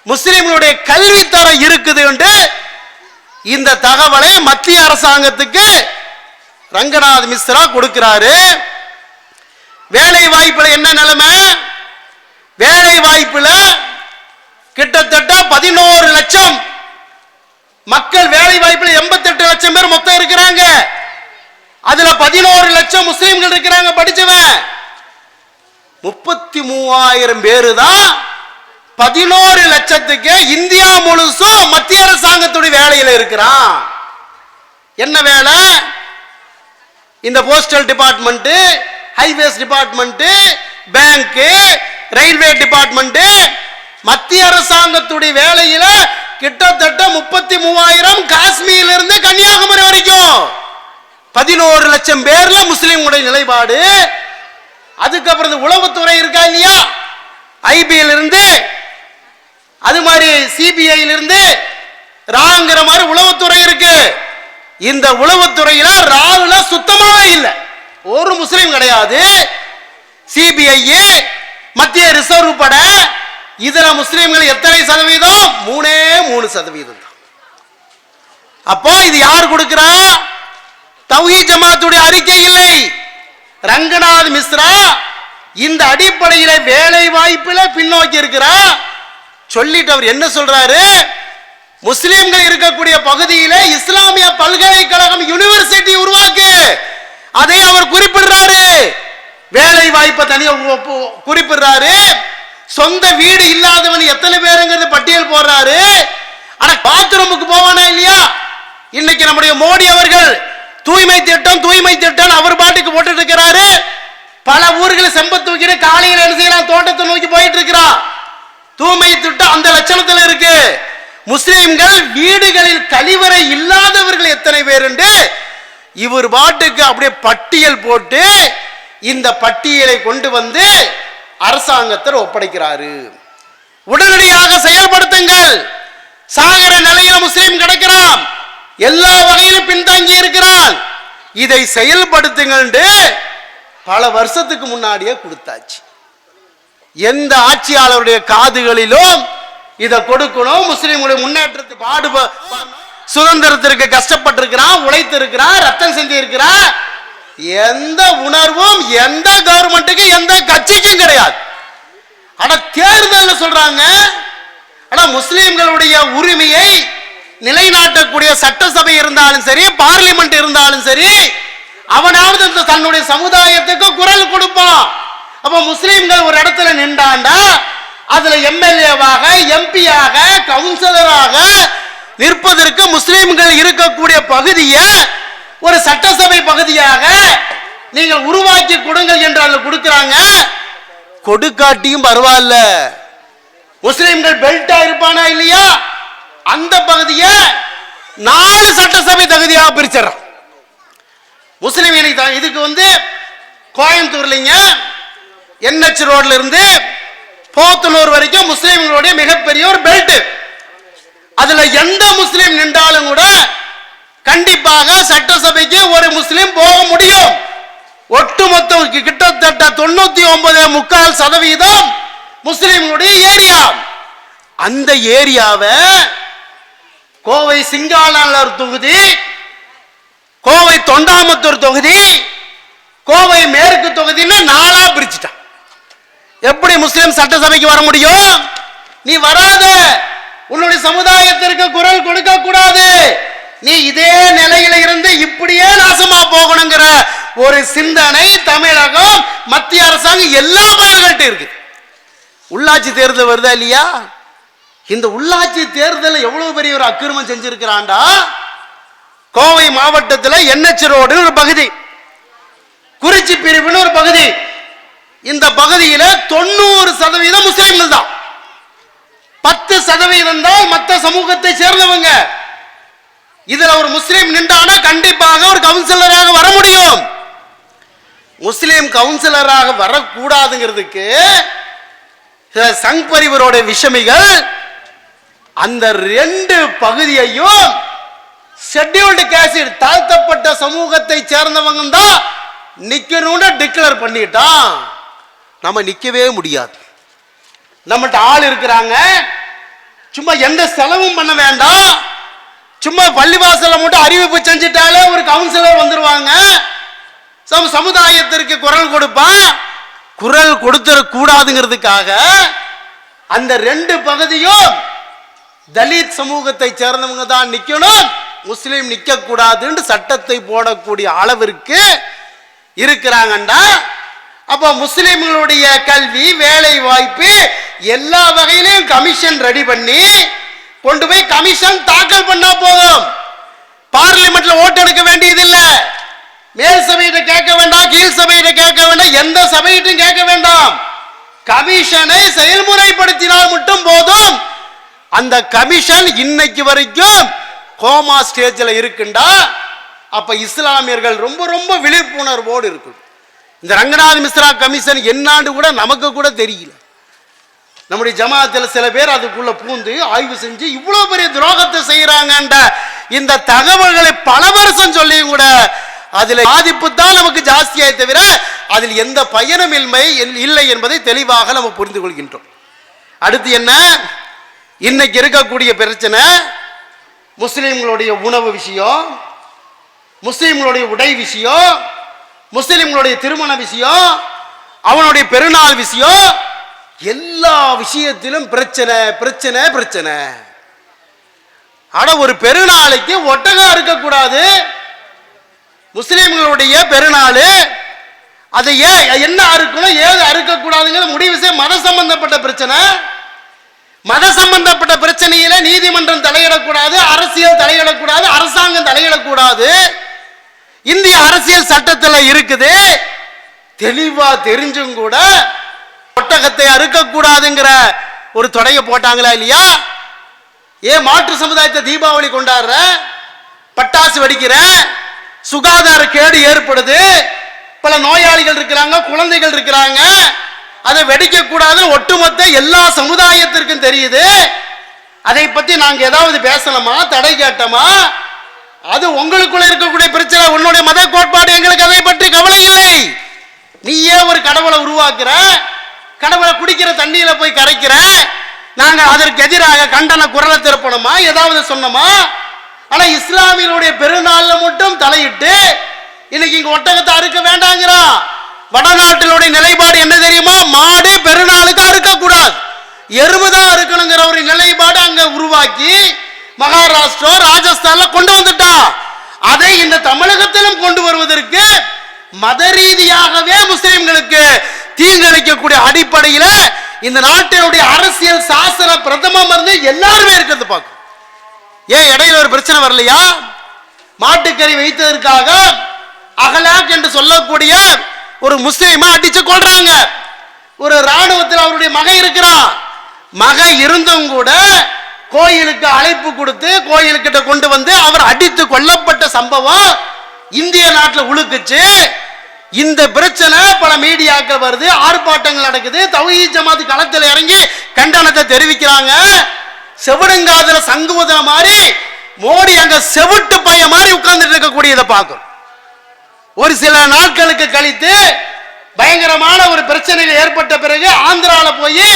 முஸ்லிம்களுடைய கல்வி தரம் இருக்குது என்று இந்த தகவலை மத்திய அரசாங்கத்துக்கு ரங்கநாத் மிஸ்ரா கொடுக்கிறாரு. வேலை வாய்ப்புல என்ன நிலைமை? வேலை வாய்ப்புல கிட்டத்தட்ட 11 லட்சம் மக்கள் வேலை வாய்ப்பில் 88 லட்சம் பேர் மொத்தம் இருக்கிறாங்க. அதுல 11 லட்சம் முஸ்லிம்கள் இருக்கிறாங்க படிச்சவன். 33,000 பேரு தான் 11 லட்சத்துக்கு இந்தியா முழுசும் மத்திய அரசாங்கத்துடைய வேலையில் இருக்கிறான். என்ன வேலை? இந்த postal department, highways department, bank, railway department, மத்திய அரசாங்கத்துடைய வேலையில கிட்டத்தட்ட 33,000 காஷ்மீர்ல இருந்து கன்னியாகுமரி வரைக்கும் 11 லட்சம் பேர்ல முஸ்லிம்களுடைய நிலைப்பாடு. அதுக்கப்புறம் உளவுத்துறை இருக்கா இல்லையா, ஐபிஎல் இருந்து அது மாதிரி சிபிஐல இருந்து ராங்கிற மாதிரி உளவுத்துறை இருக்கு. இந்த உளவுத்துறையில ராவுல சுத்தமாவே இல்லை, ஒரு முஸ்லிம் கிடையாது. சிபிஐ, மத்திய ரிசர்வ் படை, இதுல முஸ்லிம்கள் எத்தனை சதவீதம்? 3% தான். அப்போ இது யார் கொடுக்கிறா? தௌஹீத் ஜமாத்துடைய அறிக்கை இல்லை, ரங்கநாத் மிஸ்ரா இந்த அடிப்படையில வேலை வாய்ப்புல பின்னோக்கி இருக்கிறார். சொல்லிட்டு அவர் என்ன சொல்றாரு? முஸ்லிம்கள் இருக்கக்கூடிய பகுதியில இஸ்லாமிய பல்கலைக்கழகம் யூனிவர்சிட்டி உருவாக்கு, அதை அவர் குறிப்பிடுறாரு. வேலை வாய்ப்பை தனியா குறிப்பிடுறாரு. சொந்த வீடு இல்லாதவன் எத்தனை பேருங்கிறது பட்டியல் போடுறாரு. ஆனா பாத்ரூமுக்கு போவானா இல்லையா? இன்னைக்கு நம்முடைய மோடி அவர்கள் தூய்மை திட்டம் தூய்மை திட்டம் அவர் பாட்டுக்கு போட்டு இருக்கிறாரு. பல ஊர்களை செம்ப தூக்கிட்டு காலையில் என்ன செய்யலாம், தோட்டத்தை நோக்கி போயிட்டு இருக்கிறான். தூய்மை திட்டம் அந்த லட்சணத்தில் இருக்கு. முஸ்லிம்கள் வீடுகளில் கழிவறை இல்லாதவர்கள் எத்தனை பேர் என்று இவர் பாட்டுக்கு அப்படியே பட்டியல் போட்டு இந்த பட்டியலை கொண்டு வந்து அரசாங்கத்தில் ஒப்படைக்கிறாரு. உடனடியாக செயல்படுத்துங்கள். சாகர நிலையில முஸ்லிம் கிடக்கிறான், எல்லா வகையிலும் பின்தங்கி இருக்கிறான், இதை செயல்படுத்துங்கள் பல வருஷத்துக்கு முன்னாடியே கொடுத்தாச்சு. எந்த ஆட்சியாளருடைய காதுகளிலும் இதை கொடுக்கணும், முஸ்லிம்களுடைய முன்னேற்றத்துக்கு சுதந்திரத்திற்கு கஷ்டப்பட்டிருக்கிறான், உழைத்திருக்கிறான், ரத்தம் செஞ்சு இருக்கிறான், எந்த உணர்வும் எந்த கவர்மெண்ட்டுக்கு எந்த கட்சிக்கும் கிடையாது. ஆனா தேர்தல் சொல்றாங்க, ஆனா முஸ்லிம்களுடைய உரிமையை நிலைநாட்டக்கூடிய சட்டசபை இருந்தாலும் சரி, பார்லிமெண்ட் இருந்தாலும் சரி, அவனாவது தன்னுடைய சமுதாயத்துக்கு குரல் கொடுப்பான். அப்ப முஸ்லிம்கள் ஒரு இடத்துல நின்றாண்டா அதுல எம்எல்ஏவாக, எம்பியாக, கவுன்சிலராக நிற்பதற்கு முஸ்லிம்கள் இருக்கக்கூடிய பகுதியை ஒரு சட்டசபை பகுதியாக நீங்கள் உருவாக்கி கொடுங்கள் என்று அதில் கொடுக்கிறாங்க. கொடுக்காட்டியும் பரவாயில்ல, முஸ்லிம்கள் பெல்ட்டா இருப்பானா இல்லையா, அந்த பகுதியை 4 சட்டசபை தொகுதியாக பிரிச்சிடறான். முஸ்லிம் இதுக்கு கோயம்புத்தூர்லிங்க NH ரோட்ல இருந்து போத்தனூர் வரைக்கும் முஸ்லிம்களுடைய மிகப்பெரிய ஒரு பெல்ட். அதுல எந்த முஸ்லிம் நின்றாலும் கூட கண்டிப்பாக சட்டசபைக்கு ஒரு முஸ்லிம் போக முடியும். ஒட்டுமொத்த கிட்டத்தட்ட 99.4% முஸ்லிம்களுடைய ஏரியா. அந்த ஏரியாவை கோவை சிங்காநல்லூர் தொகுதி, கோவை தொண்டாமுத்தூர் தொகுதி, கோவை மேற்கு தொகுதின்னு 4ஆ பிரிச்சுட்டான். எப்படி முஸ்லிம் சட்டசபைக்கு வர முடியும்? நீ வராத, உன்னுடைய சமுதாயத்திற்கு குரல் கொடுக்க கூடாது, நீ இதே நிலையில இருந்து இப்படியே நாசமா போகணுங்கிற ஒரு சிந்தனை தமிழகம், மத்திய அரசாங்கம் எல்லா பயல்கிட்ட இருக்கு. உள்ளாட்சி தேர்தல் வருதா இல்லையா? இந்த உள்ளாட்சி தேர்தல் எவ்வளவு பெரிய ஒரு அக்கிரமம் செஞ்சிருக்கிறான்டா. கோவை மாவட்டத்தில் NH ரோடு ஒரு பகுதி, குறிச்சி பிரிவுன்னு ஒரு பகுதி, இந்த பகுதியில 90% முஸ்லிம்கள் தான், 10% தான் மற்ற சமூகத்தை சேர்ந்தவங்க. இதுல ஒரு முஸ்லிம் நின்றானா கண்டிப்பாக ஒரு கவுன்சிலராக வர முடியும். முஸ்லிம் கவுன்சிலராக வரக்கூடாதுங்கிறதுக்கு சங் பரிவரோட விஷமிகள் அந்த 2 பகுதியையும் ஷெட்யூல்டு காஸ்ட் தாழ்த்தப்பட்ட சமூகத்தை சேர்ந்தவங்க தான் நிக்கணும்னு டிக்ளேர் பண்ணிட்டான். நம்ம நிக்கவே முடியாது. நம்மகிட்ட ஆள் இருக்கிறாங்க, சும்மா எந்த செலவும் பண்ண வேண்டாம், சும்மா பள்ளிவாசல மட்டும் அறிவிப்பு செஞ்சிட்டாலே ஒரு கவுன்சிலர் வந்துருவாங்க, சமுதாயத்திற்கு குரல் கொடுப்பா. குரல் கொடுத்துட கூடாதுங்கிறதுக்காக அந்த ரெண்டு பகுதியும் தலித் சமூகத்தை சேர்ந்தவங்க தான் நிக்கணும், முஸ்லீம் நிக்க கூடாதுன்னு சட்டத்தை போடக்கூடிய அளவிற்கு இருக்கிறாங்கண்டா, அப்ப முஸ்லிம்களுடைய கல்வி, வேலை வாய்ப்பு எல்லா வகையிலையும் கமிஷன் ரெடி பண்ணி கொண்டு போய் கமிஷன் தாக்கல் பண்ணா போதும். பார்லிமெண்ட்ல ஓட்டு எடுக்க வேண்டியது இல்ல, மேல் சபையிட்ட கேட்க வேண்டாம், கீழ் சபையிட்ட கேட்க வேண்டாம், எந்த சபையிட்டும் கேட்க வேண்டாம். கமிஷனை செயல்முறைப்படுத்தினால் மட்டும் போதும். அந்த கமிஷன் இன்னைக்கு வரைக்கும் கோமா ஸ்டேஜ்ல இருக்குண்டா, அப்ப இஸ்லாமியர்கள் ரொம்ப ரொம்ப விழிப்புணர்வோடு இருக்கு. இந்த ரங்கநாத் மிஸ்ரா கமிஷன் என்னான்னு கூட நமக்கு கூட தெரியல. நம்முடைய ஜமாத்தில் சில பேர் அதுக்குள்ள பூந்து ஆய்வு செஞ்சு இவ்வளவு பெரிய துரோகத்தை செய்யறாங்கன்ற இந்த தகவல்களை பல வருஷம் சொல்லியும் கூட அதில் பாதிப்பு தான் நமக்கு ஜாஸ்தியாய் தவிர அதில் எந்த பயனும் இல்லை என்பதை தெளிவாக நம்ம புரிந்து கொள்கின்றோம். அடுத்து என்ன, இன்னைக்கு இருக்கக்கூடிய பிரச்சனை முஸ்லிம்களுடைய உணவு விஷயம், முஸ்லிம்களுடைய உடை விஷயம், முஸ்லிம்களுடைய திருமண விஷயம், அவனுடைய பெருநாள் விஷயம், எல்லா விஷயத்திலும் பிரச்சனை பிரச்சனை பிரச்சனை. ஆனா ஒரு பெருநாளைக்கு ஒட்டகம் இருக்கக்கூடாது, முஸ்லிம்களுடைய பெருநாள், அதை என்ன அறுக்கணும் ஏது அறுக்கக்கூடாதுங்கிற முடிவு செய்ய மத சம்பந்தப்பட்ட பிரச்சனை. மத சம்பந்தப்பட்ட பிரச்சனையில நீதிமன்றம் தலையிடக்கூடாது, அரசியல் தலையிடக்கூடாது, அரசாங்கம் தலையிடக்கூடாது. இந்திய அரசியல் சட்டத்தில் இருக்குது. தெளிவா தெரிஞ்சும் கூட ஒட்டகத்தை அறுக்கக்கூடாதுங்கிற ஒரு தொடைய போட்டாங்களா இல்லையா? ஏன் மாற்று சமுதாயத்தை தீபாவளி கொண்டாடுற, பட்டாசு வெடிக்கிற, சுகாதார கேடு ஏற்படுது, பல நோயாளிகள் இருக்கிறாங்க, குழந்தைகள் இருக்கிறாங்க, அதை வெடிக்க கூடாதுன்னு ஒட்டுமொத்த எல்லா சமுதாயத்திற்கும் தெரியுது. அதை பத்தி நாங்க ஏதாவது பேசலாமா, தடை கேட்டோமா? அது உங்களுக்குள்ள இருக்கக்கூடிய பிரச்சனை, உன்னுடைய மத கோட்பாடு, எங்களுக்கு அதை பற்றி கவலை இல்லை. நீயே ஒரு கடவுளை உருவாக்குற, கடவுளை குடிக்கிற தண்ணியில போய் கரைக்கிற, நாங்க அதற்கு எதிராக கண்டன குரலை திருப்பணுமா, ஏதாவது சொன்னோமா? ஆனா இஸ்லாமியருடைய பெருநாள்ல மட்டும் தலையிட்டு இன்னைக்கு இங்க ஒட்டகத்தை அறுக்க வேண்டாங்கிறான். வடநாட்டினுடைய நிலைப்பாடு என்ன தெரியுமா? மாடு பெருநாளுக்கு அறுக்கக்கூடாது, எருமைதான் அறுக்கணுங்கிற ஒரு நிலைப்பாடு அங்க உருவாக்கி மகாராஷ்டிரா, ராஜஸ்தான்ல கொண்டு வந்துட்டான். அதை இந்த தமிழகத்திலும் கொண்டு வருவதற்கு மத ரீதியாகவே முஸ்லிம்களுக்கு தீங்கிழைக்கக்கூடிய அடிப்படையில இந்த நாட்டினுடைய அரசியல் சாசன பிரதமம் இருந்து எல்லாருமே இருக்கிறது பார்க்கும். ஏன் இடையில ஒரு பிரச்சனை வரலையா? மாட்டுக்கறி வைத்ததற்காக அகலாக் என்று சொல்லக்கூடிய ஒரு முஸ்லீமை அடிச்சு கொள்றாங்க. ஒரு ராணுவத்தில் அவருடைய மகன் இருக்கிறான். மகன் இருந்தும் கூட கோயிலுக்கு அழைப்பு கொடுத்து கோயிலுக்கிட்ட கொண்டு வந்து அவர் அடித்து கொல்லப்பட்ட சம்பவம் இந்திய நாட்டில் உழுக்குச்சு. இந்த பிரச்சனை பல மீடியாக்கள் வருது, ஆர்ப்பாட்டங்கள் நடக்குது, தௌஹீத் ஜமாத் களத்தில் இறங்கி கண்டனத்தை தெரிவிக்கிறாங்க. செவிடுங்காதுல சங்குவத மாதிரி மோடி அங்க செவிட்டு பைய மாதிரி உட்கார்ந்துட்டு இருக்கக்கூடியதை பார்க்கும். ஒரு சில நாட்களுக்கு கழித்து பயங்கரமான ஒரு பிரச்சனைகள் ஏற்பட்ட பிறகு ஆந்திரால போய்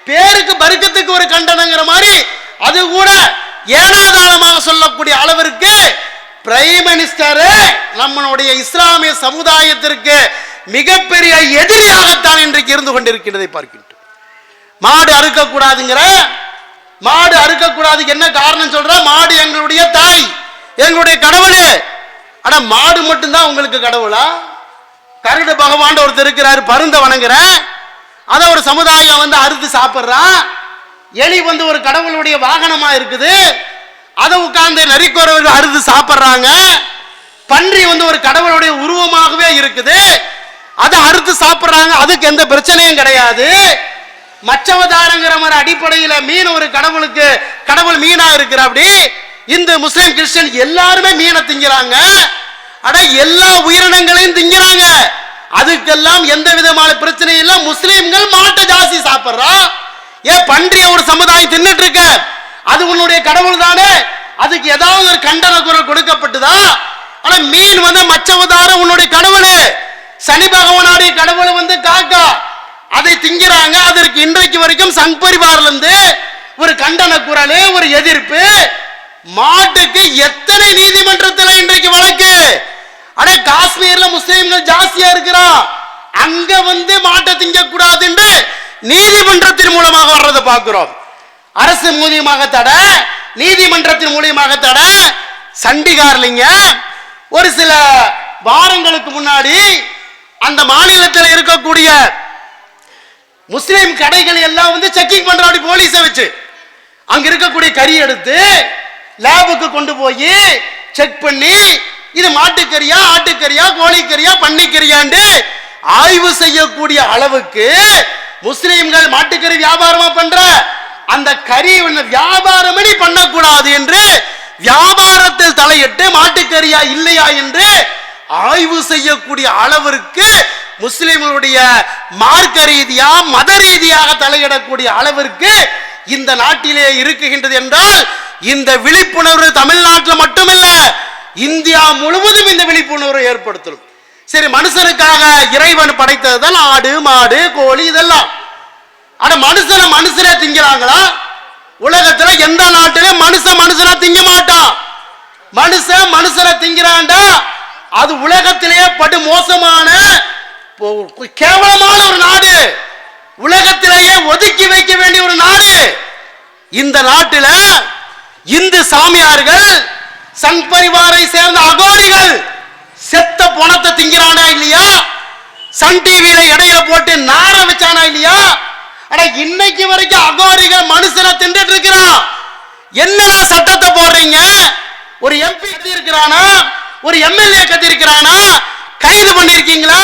பேருக்கு பருக்கத்துக்கு ஒரு கண்டனங்கிற மாதிரி அது கூட ஏனாதாரமாக சொல்லக்கூடிய அளவிற்கு பிரைம் மினிஸ்டர் நம்மளுடைய இஸ்லாமிய சமுதாயத்திற்கு மிகப்பெரிய எதிரியாகத்தான் இன்றைக்கு இருந்து கொண்டிருக்கிறதை பார்க்கின்றோம். மாடு அறுக்கக்கூடாதுங்கிற, மாடு அறுக்கக்கூடாதுக்கு என்ன காரணம் சொல்ற? மாடு எங்களுடைய தாய், எங்களுடைய கடவுள். ஆனா மாடு மட்டும்தான் உங்களுக்கு கடவுளா? கருட பகவான் ஒருத்தர் இருக்கிறாரு, பருந்த வணங்குற, அதை ஒரு சமுதாயம் வந்து அறுத்து சாப்பிட்றான். எலி வந்து ஒரு கடவுளுடைய வாகனமா இருக்குது, அதை உட்கார்ந்து நரிக்குறவர்கள் அறுத்து சாப்பிட்றாங்க. பன்றி வந்து ஒரு கடவுளுடைய உருவமாகவே இருக்குது, அதை அறுத்து சாப்பிட்றாங்க. அதுக்கு எந்த பிரச்சனையும் கிடையாது. மச்சவதாரங்கிற மாதிரி அடிப்படையில் மீன் ஒரு கடவுளுக்கு கடவுள் மீனா இருக்கிற, அப்படி இந்து முஸ்லிம் கிறிஸ்டியன் எல்லாருமே மீனை திங்கிறாங்க. ஆனா எல்லா உயிரினங்களையும் திங்கிறாங்க. அதுக்கெல்லாம் எந்த விதமான பிரச்சனையும் இல்லை. முஸ்லிம்கள் மாட்டை ஜாஸ்தி சாப்பிட்றா. ஏன் பன்றிய ஒரு சமுதாயம் தின்னுட்டு இருக்க, அது உன்னுடைய கடவுள் தானே, அதுக்கு ஏதாவது ஒரு கண்டன குரல் கொடுக்கப்பட்டுதா? ஆனா மீன் வந்து மச்சவதாரம் உன்னுடைய கடவுள், சனி பகவானுடைய கடவுள் வந்து காக்கா, அதை திங்கிறாங்க. அதற்கு இன்றைக்கு வரைக்கும் சங் பரிவார்ல இருந்து ஒரு கண்டன குரல், ஒரு எதிர்ப்பு. மாட்டுக்கு எத்தனை நீதிமன்றத்தில் இன்றைக்கு வழக்கு. ஆனா காஷ்மீர்ல முஸ்லிம்கள் ஜாஸ்தியா இருக்கிறான், அங்க வந்து மாட்டை திங்க கூடாது என்று நீதிமன்றத்தின் மூலமாக வர்றதை பார்க்கிறோம். அரசு மூலியமாக தடை, நீதிமன்றத்தின் மூலியமாக தடை. சண்டிகார்லிங்க ஒரு சில வாரங்களுக்கு முன்னாடி அந்த மாநிலத்தில் இருக்கக்கூடிய முஸ்லிம் கடைகள் எல்லாம் வந்து செக்கிங் பண்றாங்க போலீஸை வச்சு. அங்க இருக்கக்கூடிய கறி எடுத்து லேபுக்கு கொண்டு போய் செக் பண்ணி இது மாட்டுக்கறியா, ஆட்டுக்கறியா, கோழிக்கறியா, பன்னிக்கறியாண்டு ஆய்வு செய்யக்கூடிய அளவுக்கு முஸ்லிம்கள் மாட்டுக்கறி வியாபாரமா பண்ற அந்த கறி வியாபாரம் பண்ணக்கூடாது என்று வியாபாரத்தில் தலையிட்டு மாட்டுக்கறியா இல்லையா என்று ஆய்வு செய்யக்கூடிய அளவிற்கு முஸ்லிம்களுடைய மார்க்க ரீதியா மத ரீதியாக தலையிடக்கூடிய அளவிற்கு இந்த நாட்டிலே இருக்குகின்றது என்றால் இந்த விழிப்புணர்வு தமிழ்நாட்டில் மட்டுமல்ல இந்தியா முழுவதும் இந்த விழிப்புணர்வை ஏற்படுத்தணும். சரி, மனுஷனுக்காக இறைவன் படைத்ததுதான் ஆடு, மாடு, கோழி இதெல்லாம். ஆனா மனுஷனை திங்கிறாங்களா? உலகத்துல எந்த நாட்டிலும் மனுஷனா திங்க மாட்டான். மனுஷனை திங்கிறான்டா அது உலகத்திலேயே படு மோசமான கேவலமான ஒரு நாடு, உலகத்திலேயே ஒதுக்கி வைக்க வேண்டிய ஒரு நாடு. இந்த நாட்டில் இந்து சாமியார்கள், சங் பரிவாரை சேர்ந்த அகோரிகள் செத்த பணத்தை திங்கிறானா இல்லையா? சன் டிவியில இடையில போட்டு நார வச்சானா இல்லையா? ஆனா இன்னைக்கு வரைக்கும் அகோரிகள் மனுஷனை தின்னுட்டு இருக்கிறான். என்னடா சட்டத்தை போடுறீங்க? ஒரு எம்பி கத்தி இருக்கிறானா, ஒரு எம்எல்ஏ கத்தி இருக்கிறானா, கைது பண்ணிருக்கீங்களா?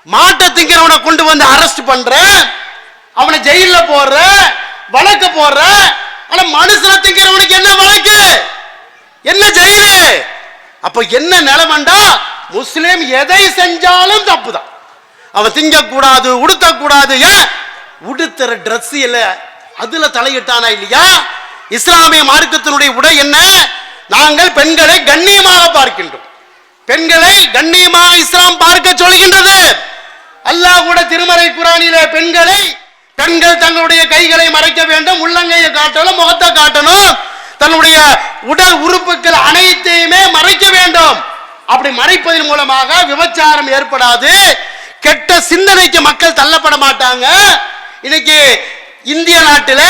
மாட்டை திங்கிறவனை கொண்டு வந்து அரெஸ்ட் பண்ற, அவனை ஜெயில போடுற, வழக்கு போடுற. ஆனா மனுஷனை திங்கிறவனுக்கு என்ன வழக்கு, என்ன ஜெயிலு? அப்ப என்ன நிலைமண்டா? முஸ்லிம் எதை செஞ்சாலும் தப்புதான். அவன் திங்க கூடாது, உடுத்த கூடாது. ஏன் உடுத்துற டிரெஸ் இல்ல அதுல தலையிட்டானா இல்லையா? இஸ்லாமிய மார்க்கத்தினுடைய உடை என்ன? நாங்கள் பெண்களை கண்ணியமாக பார்க்கின்றோம். பெண்களை கண்ணியமாக இஸ்லாம் பார்க்க சொல்கின்றது. அல்லாஹ் கூட திருமறை குர்ஆனிலே பெண்கள் தங்களுடைய கைகளை மறைக்க வேண்டும், உள்ளங்கையை காட்டணும், முகத்தை காட்டணும், தன்னுடைய உடல் உறுப்புகள் அனைத்தையுமே மறைக்க வேண்டும். அப்படி மறைப்பதன் மூலமாக விபச்சாரம் ஏற்படாது, கெட்ட சிந்தனைக்கு மக்கள் தள்ளப்பட மாட்டாங்க. இன்னைக்கு இந்திய நாட்டில்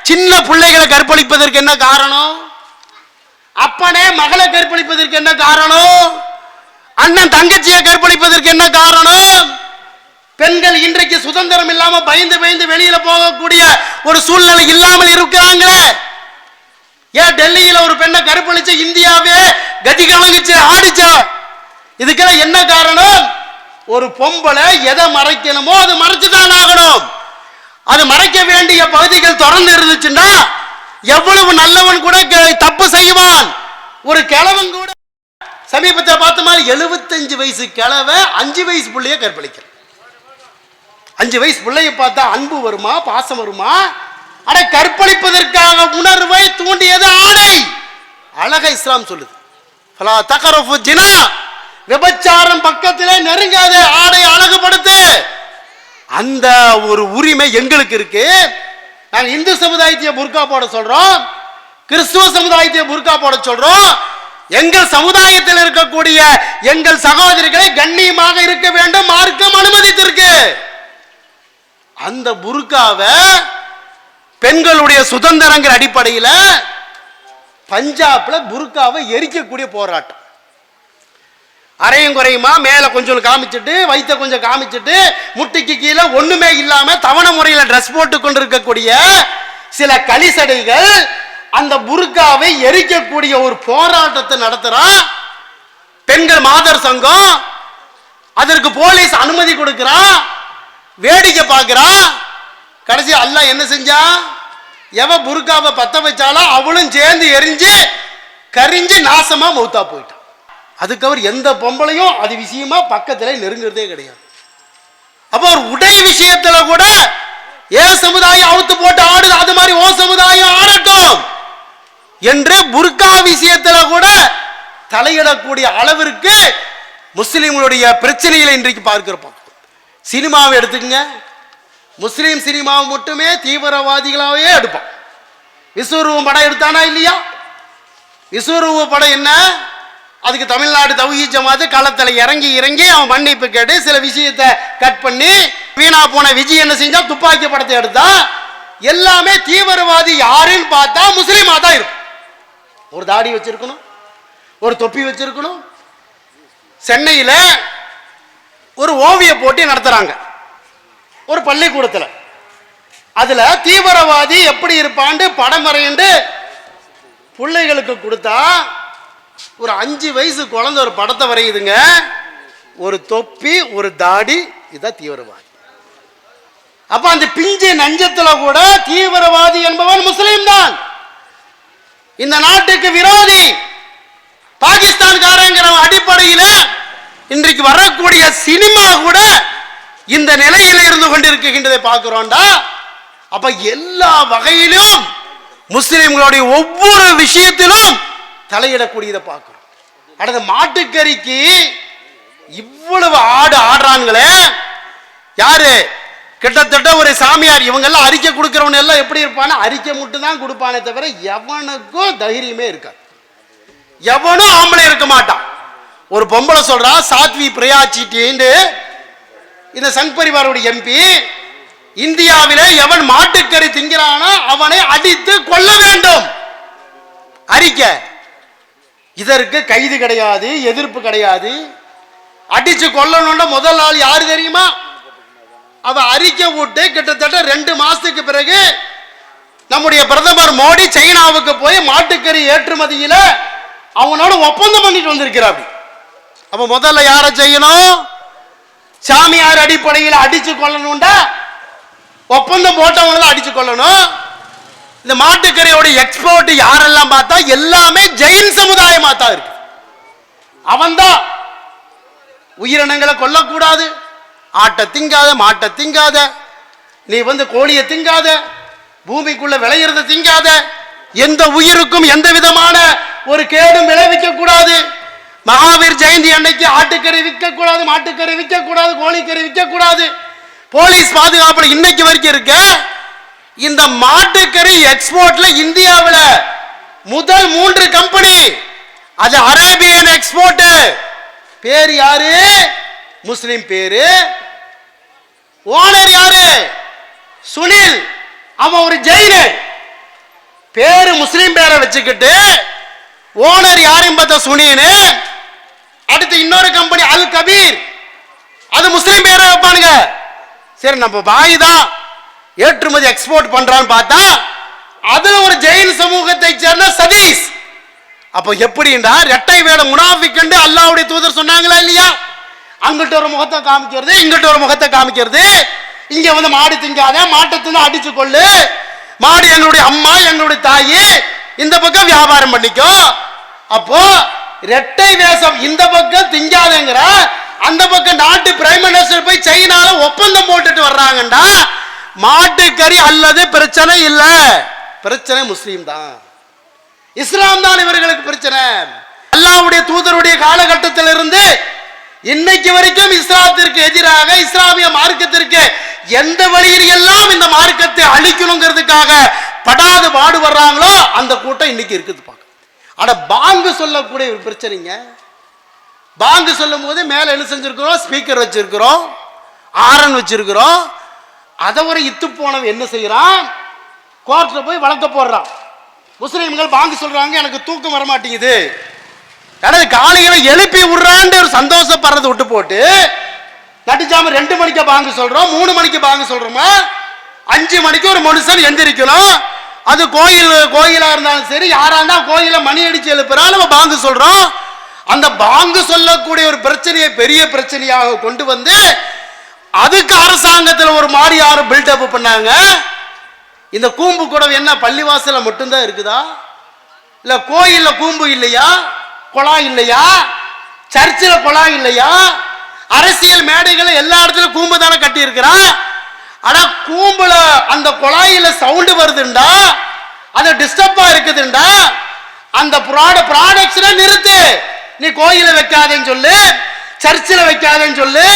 சின்ன பிள்ளைகளை கற்பழிப்பதற்கு என்ன காரணம்? அப்பனே மகளை கற்பழிப்பதற்கு என்ன காரணம்? அண்ணன் தங்கச்சியை கற்பழிப்பதற்கு என்ன காரணம்? பெண்கள் இன்றைக்கு சுதந்திரம் இல்லாம பயந்து வெளியில போகக்கூடிய ஒரு சூழ்நிலை இல்லாமல் இருக்கிறாங்களே. ஏன் டெல்லியில ஒரு பெண்ணை கற்பழிச்ச இந்தியாவே கதி கலங்குச்சு, ஆடிச்சா? இதுக்கெல்லாம் என்ன காரணம்? ஒரு பொம்பளை எதை மறைக்கணுமோ அது மறைச்சுதான் ஆகணும். அது மறைக்க வேண்டிய பகுதிகள் தொடர்ந்து இருந்துச்சுன்னா எவ்வளவு நல்லவன் கூட தப்பு செய்வான். ஒரு கிழவன் கூட சமீபத்தை பார்த்த மாதிரி 75 வயசு கிழவை 5 வயசு பிள்ளைய கற்பழிக்கிறான். 5 வயசு பிள்ளைய பார்த்தா அன்பு வருமா, பாசம் வருமா? ஆனா கற்பழிப்பதற்காக உணர்வை தூண்டியது ஆடை. அழகா இஸ்லாம் சொல்லுது, ஃபலா தகரஃபு ஜினா, விபச்சாரம் பக்கத்திலே நெருங்காத, ஆடை அழகுபடுத்து. அந்த ஒரு உரிமை எங்களுக்கு இருக்கு. நாங்க இந்து சமுதாயத்தை புர்கா போட சொல்றோம், கிறிஸ்துவ சமுதாயத்தை புர்கா போட சொல்றோம். எங்கள் சமுதாயத்தில் இருக்கக்கூடிய எங்கள் சகோதரிகளை கண்ணியமாக இருக்க வேண்டும், மார்க்கம் அனுமதித்திருக்கு. அந்த புர்காவை பெண்களுடைய சுதந்திரங்கிற அடிப்படையில் பஞ்சாப்ல புர்காவை எரிக்கக்கூடிய போராட்டம். அரையும் குறையுமா மேல கொஞ்சம் காமிச்சிட்டு, வயிற்ற கொஞ்சம் காமிச்சிட்டு, முட்டிக்கு கீழே ஒண்ணுமே இல்லாம தவணை முறையில் ட்ரெஸ் போட்டு கொண்டிருக்கக்கூடிய சில கலிசடைகள் அந்த புர்காவை எரிக்கக்கூடிய ஒரு போராட்டத்தை நடத்துறான். பெண்கள் மாதர் சங்கம் அதற்கு போலீஸ் அனுமதி கொடுக்கிறான், வேடிக்கை பார்க்கிறான். கடைசி அல்லாஹ் என்ன செஞ்சா? எவ புர்காவை பத்த வச்சாலும் அவளும் சேர்ந்து எரிஞ்சு கரிஞ்சு நாசமா மௌத்தா போயிட்டான். அதுக்கு அவர் எந்த பொம்பளையும் அது விஷயமா பக்கத்துல நெருங்குறதே கிடையாது. அப்போ ஒரு உடை விஷயத்துல கூட ஏ சமுதாயம் அவுத்து போட்டு ஆடுது, அது மாதிரி ஓ சமுதாயம் ஆடட்டும் என்று புர்கா விஷயத்துல கூட தலையிடக்கூடிய அளவிற்கு முஸ்லிம்களுடைய பிரச்சனைகளை இன்றைக்கு பார்க்கிறோம். சினிமாவை எடுத்துக்கங்க, முஸ்லீம் சினிமாவை மட்டுமே தீவிரவாதிகளாவே எடுப்பான். விஸ்வரூபம் படம் எடுத்தானா இல்லையா? விஸ்வரூப படம் என்ன? அதுக்கு தமிழ்நாடு தௌஹீத் ஜமாத் களத்தில் இறங்கி அவன் மன்னிப்பு கேட்டு சில விஷயத்தை கட் பண்ணி வீணா போன விஜய் என்ன செஞ்சா துப்பாக்கி படத்தை எடுத்தா எல்லாமே தீவிரவாதி யாருன்னு பார்த்தா முஸ்லீமா தான் இருக்கும். ஒரு தாடி வச்சிருக்கணும், ஒரு தொப்பி வச்சிருக்கணும். சென்னையில ஒரு ஓவிய போட்டி நடத்துறாங்க ஒரு பள்ளிக்கூடத்தில். அதுல தீவிரவாதி எப்படி இருப்பான்னு படம் வரையண்டு பிள்ளைகளுக்கு கொடுத்தா ஒரு 5 வயசு குழந்தை ஒரு படத்தை வரையுதுங்க. ஒரு தொப்பி, ஒரு தாடி, இதான் தீவிரவாதி. அப்ப அந்த பிஞ்சு நஞ்சத்துல கூட தீவிரவாதி என்பவன் முஸ்லீம் தான். இந்த நாட்டுக்கு விரோதி பாகிஸ்தான்காரங்கிற அடிப்படையில் இன்றைக்கு வரக்கூடிய சினிமா கூட இந்த நிலையில் இருந்து கொண்டிருக்கின்றதை பார்க்கிறோம்டா. அப்ப எல்லா வகையிலும் முஸ்லிம்களுடைய ஒவ்வொரு விஷயத்திலும் தலையிடக்கூடியதை பார்க்கிறோம். அடுத்த மாட்டுக்கறிக்கு இவ்வளவு ஆடுறாங்களே யாரு? கிட்டத்தட்ட ஒரு சாமியார். இவங்க எல்லாம் அறிக்கை கொடுக்கிறவன் எல்லாம் எப்படி இருப்பான? அறிக்கை மட்டும் தான் கொடுப்பானே தவிர எவனுக்கும் தைரியமே இருக்காது. எவனும் ஆம்பளை இருக்க மாட்டான். ஒரு பொம்பளை சொல்றா, சாத்வி பிரயாச்சிட்டு இந்த சங் பரிவாரோட எம்பி, இந்தியாவிலே எவன் மாட்டுக்கறி திங்கிறானோ அவனை அடித்து கொள்ள வேண்டும். அறிக்கை. இதற்கு கைது கிடையாது, எதிர்ப்பு கிடையாது. அடிச்சு கொல்லணும்னா முதல் ஆள் யாரு தெரியுமா? அவ அறிக்கை விட்டு கிட்டத்தட்ட 2 மாசத்துக்கு பிறகு நம்முடைய பிரதமர் மோடி சைனாவுக்கு போய் மாட்டுக்கறி ஏற்றுமதியில அவனோட ஒப்பந்தம் பண்ணிட்டு வந்திருக்கிறார். அப்ப முதல்ல யாரை செய்யணும்? சாமியார் அடிப்படையில் அடிச்சு கொள்ளணும்டா ஒப்பந்தம் போட்டவங்க அடிச்சு கொள்ளணும். இந்த மாட்டுக்கறியோட எக்ஸ்போர்ட் யாரெல்லாம் பார்த்தா எல்லாமே ஜெயின் சமுதாயமா தான் இருக்கு. அவன்தான் உயிரினங்களை கொல்லக்கூடாது, ஆட்டை திங்காத, மாட்டை திங்காத, நீ கோழியை திங்காத, பூமிக்குள்ள விளையிறத திங்காத, எந்த உயிருக்கும் எந்த விதமான ஒரு கேடும் விளைவிக்க கூடாது. மகாவீர் ஜெயந்தி அன்னைக்கு ஆட்டுக்கறி விற்க கூடாது, மாட்டுக்கறி விற்க கூடாது, கோழிக்கறி விற்க கூடாது. போலீஸ் பாதுகாப்புல இன்னைக்கு வரைக்கும் இருக்க. இந்த மாட்டுக்கறி எக்ஸ்போர்ட்ல இந்தியாவில் முதல் 3 கம்பெனி. அது அரேபியன் எக்ஸ்போர்ட். பேர் யாரு? முஸ்லிம் பேரு. ஓனர் யாரு? சுனில். அவன் ஒரு ஜெயினு. பேரு முஸ்லிம் பேரை வச்சுக்கிட்டு ஓனர் யாரும் பார்த்தா சுனின்னு. அடுத்து இன்னொரு கம்பெனி அல் கபீர், அது முஸ்லிம் பேரை வைப்பானுங்க. சரி, நம்ம பாய் தான் ஏற்றுமதி எக்ஸ்போர்ட் பண்றான்னு பார்த்தா அதுல ஒரு ஜெயின் சமூகத்தை சேர்ந்த சதீஷ். அப்ப எப்படின்னா ரெட்டை வேடம் முனாஃபிக் அல்லாஹ்வுடைய தூதர் சொன்னாங்களா இல்லையா? அங்கிட்ட ஒரு முகத்தை காமிக்கிறது, இங்கிட்ட ஒரு முகத்தை காமிக்கிறது. இங்க மாடு திங்காத, மாட்டை தின்னு அடிச்சு கொள்ளு, மாடு எங்களுடைய அம்மா, எங்களுடைய தாயி, இந்த பக்கம் வியாபாரம் பண்ணிக்கோ. அப்போ ரெட்டை வேஷம். இந்த பக்கம் திங்காதங்கிற, அந்த பக்கம் நாட்டு பிரைம் மினிஸ்டர் போய் சைனால ஒப்பந்தம் போட்டுட்டு வர்றாங்கடா. மாட்டுக்கறி அல்லது பிரச்சனை இல்ல, பிரச்சனை முஸ்லீம் தான், இஸ்லாம் தான் இவர்களுக்கு பிரச்சனை. அல்லாஹ்வுடைய தூதருடைய காலகட்டத்தில் இருந்து இன்னைக்கு வரைக்கும் இஸ்லாத்திற்கு எதிராக, இஸ்லாமிய மார்க்கத்திற்கு எந்த வழியில் எல்லாம் இந்த மார்க்கத்தை அழிக்கணுங்கிறதுக்காக படாது பாடுபடுறாங்களோ அந்த கூட்டம் இன்னைக்கு இருக்குது. பார்க்க ஆனா பாங்கு சொல்லக்கூடிய ஒரு பிரச்சனைங்க. பாங்கு சொல்லும் போது மேல என்ன செஞ்சிருக்கிறோம்? ஸ்பீக்கர் வச்சிருக்கிறோம், ஆரன் வச்சிருக்கிறோம். அதை ஒரு இத்து போனவன் என்ன செய்யறான்? கோர்ட்ல போய் வழக்க போடுறான். முஸ்லிம்கள் பாங்கு சொல்றாங்க, எனக்கு தூக்கம் வர மாட்டேங்குது, எனது காலையில எழுப்பி விடுறான்னு ஒரு சந்தோஷப்படுறதை விட்டு போட்டு நடிச்சாம 2 மணிக்கு பாங்கு சொல்றோம், 3 மணிக்கு பாங்கு சொல்றோமா, 5 மணிக்கு ஒரு மனுஷன் எந்திரிக்கணும். அது கோயிலா இருந்தாலும் சரி, யாரா இருந்தா கோயில மணி அடிச்சு எழுப்புறா, நம்ம பாங்கு சொல்றோம். அந்த பாங்கு சொல்லக்கூடிய ஒரு பிரச்சனையை பெரிய பிரச்சனையாக கொண்டு வந்து அதுக்கு அரசாங்கத்தில் ஒரு மாதிரி யாரும் பில்டப் பண்ணாங்க. இந்த கூம்பு குடம் என்ன பள்ளிவாசல மட்டும்தான் இருக்குதா? இல்ல கோயில்ல கூம்பு இல்லையா? குழாய் இல்லையா? சர்ச்சில் குழாய் இல்லையா? அரசியல் மேடைகள் எல்லா இடத்துலயும் கூம்பு தானே கட்டி இருக்கிறா. ஆனா கூம்புல அந்த குழாயில சவுண்டு வருதுண்டா, அது டிஸ்டர்பா இருக்குதுண்டா, அந்த ப்ராடக்ட்ஸ் நிறுத்து. நீ கோயில வைக்காதேன்னு சொல்லு, சர்ச்சில் வைக்காதேன்னு சொல்லு,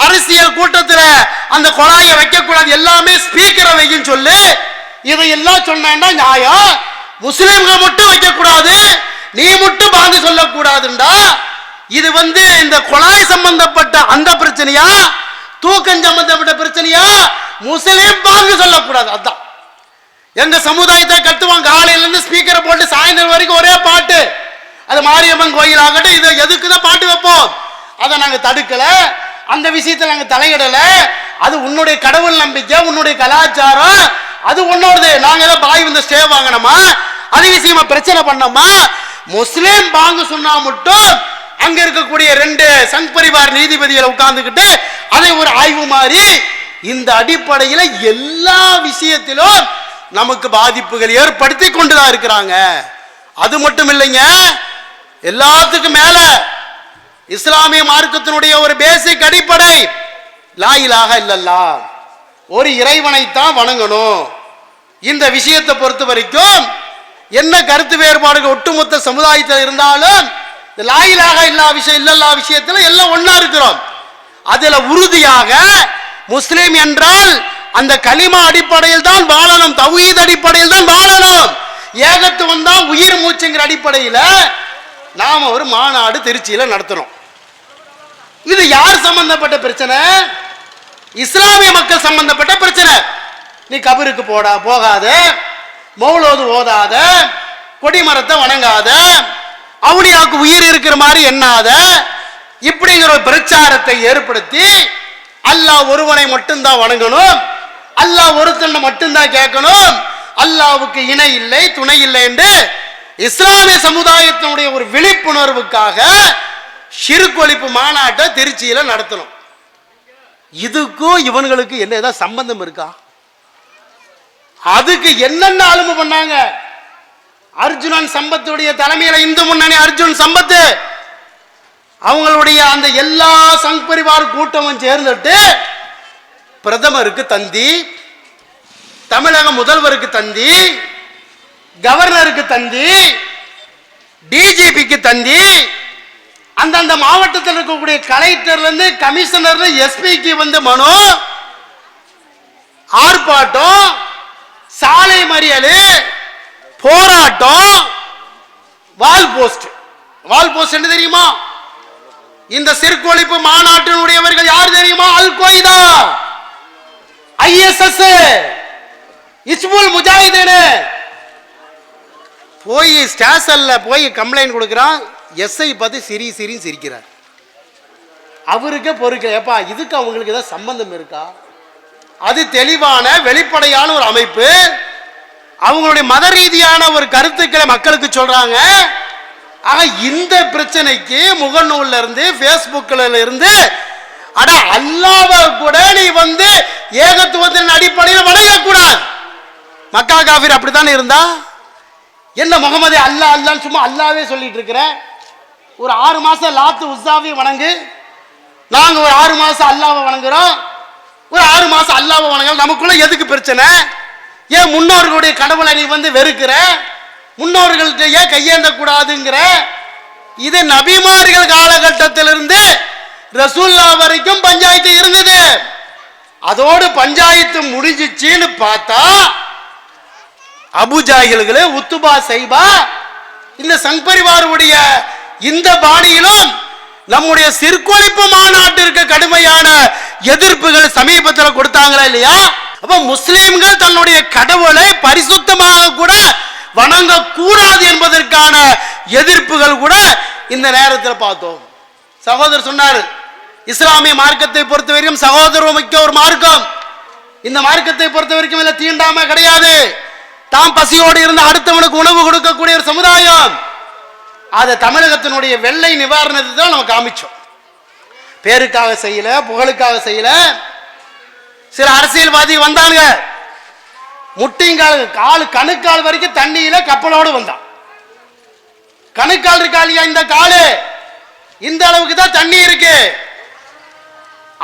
அரசியல் கூட்டத்தில் அந்த குழாயை வைக்க கூடாது, எல்லாமே ஸ்பீக்கரை வைன்னு சொல்லு. இதையெல்லாம் சொன்னா நியாயம். முஸ்லிம்கள் மட்டும் வைக்க கூடாது, நீ மட்டும் பாங்கு சொல்லக்கூடாதுண்டா. இது இந்த குழாய் சம்பந்தப்பட்ட அந்த பிரச்சனையா, தூக்கம் சம்பந்தப்பட்ட பிரச்சனையா? முஸ்லீம் பாங்கு சொல்லக்கூடாது. அதான் எங்க சமுதாயத்தை கத்துவாங்க. காலையில இருந்து ஸ்பீக்கரை போட்டு சாயந்தரம் வரைக்கும் ஒரே பாட்டு. அது மாரியம்மன் கோயில் ஆகட்டும், இது எதுக்குதான் பாட்டு வைப்போம். அதை நாங்க தடுக்கல, அந்த விஷயத்துல நாங்க தலையிடல. அது உன்னுடைய கடவுள் நம்பிக்கை, உன்னுடைய கலாச்சாரம், அது உன்னோடது. நாங்க ஏதோ பாய் வந்து ஸ்டே வாங்கணுமா, அது விஷயமா பிரச்சனை பண்ணோமா? முஸ்லீம் பாங்கு சொன்னா மட்டும் அங்க இருக்கக்கூடிய 2 சங் பரிவார் நீதிபதிகளை உட்கார்ந்துக்கிட்டு அதை ஒரு ஆய்வு மாதிரி இந்த அடிப்படையில் எல்லா விஷயத்திலும் நமக்கு பாதிப்புகள் ஏற்படுத்தி கொண்டுதான் இருக்கிறாங்க. அது மட்டும் இல்லைங்க, எல்லாத்துக்கும் மேல இஸ்லாமிய மார்க்கத்தினுடைய ஒரு பேசிக் அடிப்படை லா இலாஹ இல்லல்லாஹ், ஒரு இறைவனைத்தான் வணங்கணும். இந்த விஷயத்தை பொறுத்த வரைக்கும் என்ன கருத்து வேறுபாடுகள் ஒட்டுமொத்த சமுதாயத்தில் இருந்தாலும் லா இலாஹ இல்லல்லாஹ் விஷயத்துல எல்லாம் ஒண்ணா இருக்கிறோம். அதுல உறுதியாக முஸ்லிம் என்றால் அந்த கலிமா அடிப்படையில் தான் வாழணும், தௌஹீத் அடிப்படையில் தான் வாழணும், ஏகத்துவம் தான் உயிர் மூச்சுங்கிற அடிப்படையில் நாம ஒரு மாநாடு திருச்சியில நடத்துறோம். இது யார் சம்பந்தப்பட்ட பிரச்சனை? இஸ்லாமிய மக்கள் சம்பந்தப்பட்ட பிரச்சனை. நீ கபருக்கு போகாத, மௌலோது ஓதாத, கொடிமரத்தை வணங்காத, அவுளியாவுக்கு உயிர் இருக்கிற மாதிரி எண்ணாத, இப்படிங்கிற ஒரு பிரச்சாரத்தை ஏற்படுத்தி அல்லாஹ் ஒருவனை மட்டும்தான் வணங்கணும், அல்லாஹ் ஒருத்தனை மட்டும்தான் கேட்கணும், அல்லாஹ்வுக்கு இணை இல்லை துணை இல்லை என்று இஸ்லாமிய சமுதாயத்தினுடைய ஒரு விழிப்புணர்வுக்காக ஷிர்க் ஒழிப்பு மாநாட்டை திருச்சியில நடத்தணும். இதுக்கும் இவங்களுக்கு என்ன ஏதாவது சம்பந்தம் இருக்கா? அதுக்கு என்னென்ன அலும்பு பண்ணாங்க? அர்ஜுனன் சம்பத்துடைய தலைமையில இந்து முன்னணி அர்ஜுன் சம்பத்து அவங்களுடைய அந்த எல்லா சங் பரிவார் கூட்டமும் சேர்ந்துட்டு பிரதமருக்கு தந்தி, தமிழக முதல்வருக்கு தந்தி, கவர்னருக்கு தந்தி, டிஜிபிக்கு தந்தி, அந்தந்த மாவட்டத்தில் இருக்கக்கூடிய கலெக்டர்ல இருந்து கமிஷனர் எஸ்பிக்கு வந்து மனு, ஆர்ப்பாட்டம், சாலை மறியல், போராட்டம், வால் போஸ்ட். வால் போஸ்ட் என்ன தெரியுமா? இந்த ஷிர்க் ஒழிப்பு மாநாட்டினுடையவர்கள் யார் தெரியுமா? அல் கொய்தா, ISS, இஸ்புல் முஜாஹிதீன். போய் ஸ்டேஷன்ல போய் கம்ப்ளைண்ட் கொடுக்கிறான், எஸ்ஐ பார்த்து சிரின்னு சிரிக்கிறார். அவருக்கு பொறுக்க, ஏப்பா இதுக்கு அவங்களுக்கு ஏதாவது சம்பந்தம் இருக்கா? அது தெளிவான வெளிப்படையான ஒரு அமைப்பு. அவங்களுடைய மத ரீதியான ஒரு கருத்துக்களை மக்களுக்கு சொல்றாங்க. ஆக இந்த பிரச்சனைக்கு முகநூல்ல இருந்து பேஸ்புக்ல இருந்து அட அல்லாஹ்வை கூட நீ வந்து ஏகத்துவத்தின் அடிப்படையில் வணங்கக்கூடாது. மக்கா காஃபிர் அப்படித்தானே இருந்தா? என்ன முகமது அல்லாஹ் அல்லான்னு சும்மா அல்லாவே சொல்லிட்டு இருக்கிற? ஒரு 6 மாசம் லாத்து உஸ்ஸாவை வணங்கு, நாங்க ஒரு 6 மாசம் அல்லாஹ்வை வணங்குறோம், ஒரு 6 மாசம் அல்லாஹ்வை வணங்கலாம். நமக்குள்ள எதுக்கு பிரச்சனை? ஏன் முன்னோர்களுடைய கடவுளை நீ வந்து வெறுக்கிற? முன்னோர்கள்ட்ட ஏன் கையேந்த கூடாதுங்கிற? இது நபிமார்கள் காலகட்டத்திலிருந்து ரசூல்லா வரைக்கும் பஞ்சாயத்து இருந்தது. அதோடு பஞ்சாயத்து முடிஞ்சிச்சின்னு பார்த்தா அபுஜாஹில்களே, உத்துபா, சைபா, இந்த சங் பரிவாருடைய இந்த பாணியிலும் நம்முடைய ஷிர்க் ஒழிப்பு மாநாட்டிற்கு கடுமையான எதிர்ப்புகள் சமீபத்தில் கொடுத்தாங்களா இல்லையா? அப்ப முஸ்லிம்கள் தன்னுடைய கடவுளை பரிசுத்தமாக கூட வணங்க கூடாது என்பதற்கான எதிர்ப்புகள் கூட இந்த நேரத்தில் பார்த்தோம். சகோதரர் சொன்னார், இஸ்லாமிய மார்க்கத்தை பொறுத்த வரைக்கும் சகோதரர் மிக்க ஒரு மார்க்கம். இந்த மார்க்கத்தை பொறுத்த வரைக்கும் இல்ல தீண்டாம கிடையாது. தாம் பசியோடு இருந்து அடுத்தவனுக்கு உணவு கொடுக்கக்கூடிய ஒரு சமுதாயம். அதை தமிழகத்தினுடைய வெள்ளை நிவாரணத்தை தான் நம்ம காமிச்சோம். பேருக்காக செய்யல, புகழுக்காக செய்யல. சில அரசியல்வாதி வந்தாங்க, முட்டிங்கால் கால் கணுக்கால் வரைக்கும் தண்ணியில கப்பலோடு வந்தான். கணுக்கால் இருக்கா இல்லையா? இந்த காலு இந்த அளவுக்கு தான் தண்ணி இருக்கு.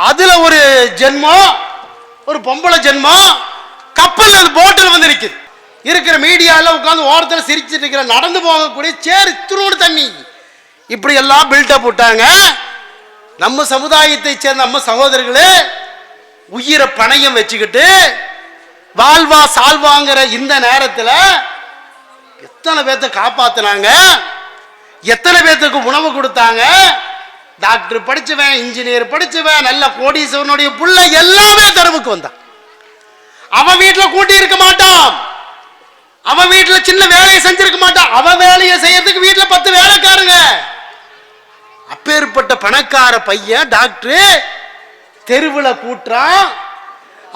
அதுல ஒரு ஜென்மம், ஒரு பொம்பளை ஜென்மம் கப்பல் போட்டில் வந்து நிற்குது. இருக்கிற மீடியால உட்கார்ந்து ஓரத்தில் சிரிச்சிட்டு இருக்கிற நடந்து போகக்கூடிய சேர் திருவோடு தண்ணி. இப்படி எல்லாம் பில்டப் விட்டாங்க. நம்ம சமுதாயத்தை சேர்ந்த நம்ம சகோதரர்களே உயிரை பணையம் வச்சுக்கிட்டு வாழ்வா சால்வாங்கிற இந்த நேரத்தில் எத்தனை பேர்த்த காப்பாத்தினாங்க, எத்தனை பேர்த்துக்கு உணவு கொடுத்தாங்க, டாக்டர் படிச்சவன், இன்ஜினியர் படிச்சவன், நல்ல கோடீஸ்வரனுடைய புள்ள எல்லாமே தெருவுக்கு வந்தான். அவன் வீட்டுல கூட்டி இருக்க மாட்டான், அவன் வீட்டுல சின்ன வேலையை செஞ்சிருக்க மாட்டான், அவன் வேலையை செய்யறதுக்கு வீட்டுல 10 வேலைக்காரங்க. அப்பேற்பட்ட பணக்கார பையன் டாக்டர் தெருவுல கூட்டுறான்,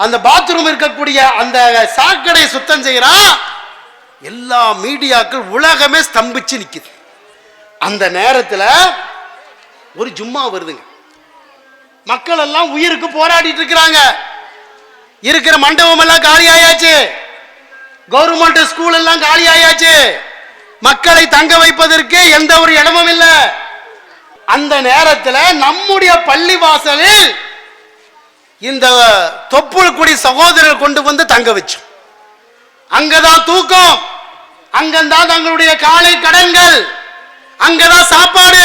அந்த பாத்ரூம் இருக்கக்கூடிய அந்த சாக்கடை சுத்தம் செய்யறான். எல்லா மீடியாக்கள் உலகமே ஸ்தம்பிச்சு நிக்குது. அந்த நேரத்துல ஒரு ஜும்மா வருதுங்க. மக்கள் எல்லாம் உயிருக்கு போராடிட்டு இருக்கிறாங்க. இருக்கிற மண்டபம் எல்லாம் காலி ஆயாச்சு, கவர்மெண்ட் ஸ்கூல் எல்லாம் காலி ஆயாச்சு, மக்களை தங்க வைப்பதற்கு எந்த ஒரு இடமும் இல்லை. அந்த நேரத்தில் நம்முடைய பள்ளி வாசலில் இந்த தொப்புள்குடி சகோதரர்கள் கொண்டு வந்து தங்க வச்சோம். அங்கதான் தூக்கம், அங்கதான் தங்களுடைய காலை கடன்கள், அங்கதான் சாப்பாடு.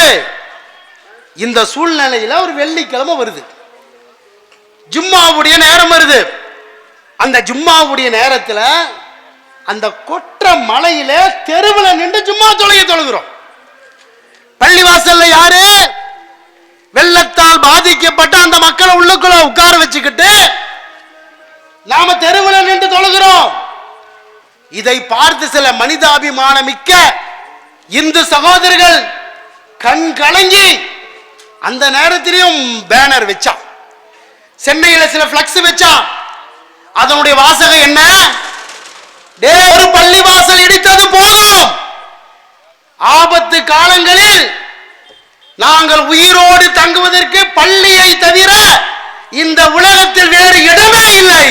இந்த சூழ்நிலையில ஒரு வெள்ளிக்கிழமை வருது, ஜும்மாவுடைய நேரம் வருது. அந்த ஜும்மாவுடைய நேரத்தில் அந்த கொற்ற மலையில தெருவில் நின்று ஜும்மா தொழுகிறோம். பள்ளிவாசல்ல யாரு? வெள்ளத்தால் பாதிக்கப்பட்ட அந்த மக்களை உள்ளுக்குள்ள உட்கார வச்சுக்கிட்டு நாம தெருவில் நின்று தொழுகிறோம். இதை பார்த்து சில மனிதாபிமான மிக்க இந்து சகோதரர்கள் கண் கலங்கி அந்த நேரத்திலையும் பேனர் வச்சான், சென்னையில சில பிளக்ஸ் வச்சான். அதனுடைய வாசகம் என்ன? ஒரு பள்ளி வாசல் இடித்தது போதும், ஆபத்து காலங்களில் நாங்கள் உயிரோடு தங்குவதற்கு பள்ளியை தவிர இந்த உலகத்தில் வேறு இடமே இல்லை.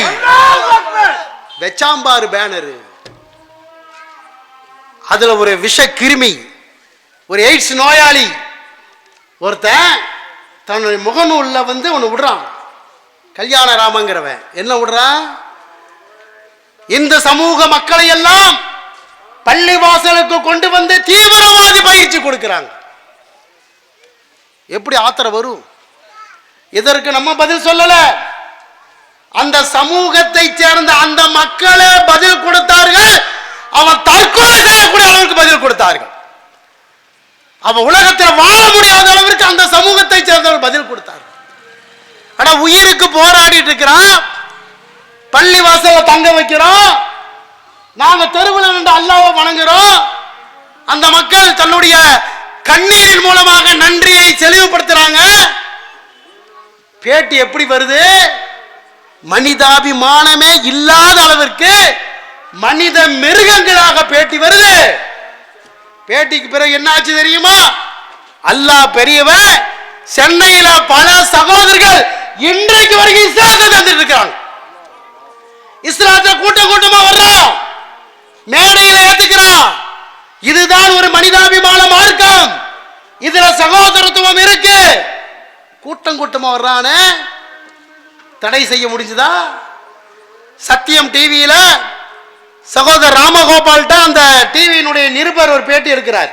வெச்சாம்பாரு பேனரு. அதுல ஒரு விஷ கிருமி, ஒரு எய்ட்ஸ் நோயாளி ஒருத்தன் தன்னுடைய முகநூல்ல ஒன்னு விடுறான். கல்யாண ராமங்கிறவன் என்ன விடுறான்? இந்த சமூக மக்களை எல்லாம் பள்ளி வாசலுக்கு கொண்டு வந்து தீவிரவாதி பயிற்சி கொடுக்கிறாங்க. எப்படி ஆத்திரம் வரும்? இதற்கு நம்ம பதில் சொல்லல, அந்த சமூகத்தை சேர்ந்த அந்த மக்களே பதில் கொடுத்தார்கள். அவன் தற்கொலை செய்யக்கூடிய அளவுக்கு பதில் கொடுத்தார்கள். அவன் உலகத்தில் வாழ முடியாத அளவிற்கு அந்த சமூகத்தை சேர்ந்தவர்கள் பதில் கொடுத்தார்கள். ஆனா உயிருக்கு போராடிட்டு இருக்கிறான், பள்ளி வாசல தங்க வைக்கிறோம், நாங்க தெருவில் நின்று அல்லாஹ்வை வணங்குறோம். அந்த மக்கள் தன்னுடைய கண்ணீரின் மூலமாக நன்றியை தெளிவுபடுத்துறாங்க. பேட்டி எப்படி வருது? மனிதாபிமானமே இல்லாத அளவிற்கு மனித மிருகங்களாக பேட்டி வருது. பேட்டிக்கு பிறகு என்ன ஆச்சு தெரியுமா? அல்லாஹ் பெரியவன், சென்னையில பல சகோதரர்கள் இன்றைக்கு வரைக்கும் இஸ்லாத்தை தந்துட்டு இருக்காங்க. இஸ்லாத்தை கூட்டம் கூட்டமா வர்றான், மேடையில ஏத்துக்கிறான். இதுதான் ஒரு மனிதாபிமான மார்க்கம், இதுல சகோதரத்துவம் இருக்கு. கூட்டம் கூட்டமா வர்றானே, தடை செய்ய முடிஞ்சுதா? சத்தியம் டிவியில சகோதரர் ராமகோபால்ட்ட அந்த டிவியினுடைய நிருபர் ஒரு பேட்டி எடுக்கிறார்.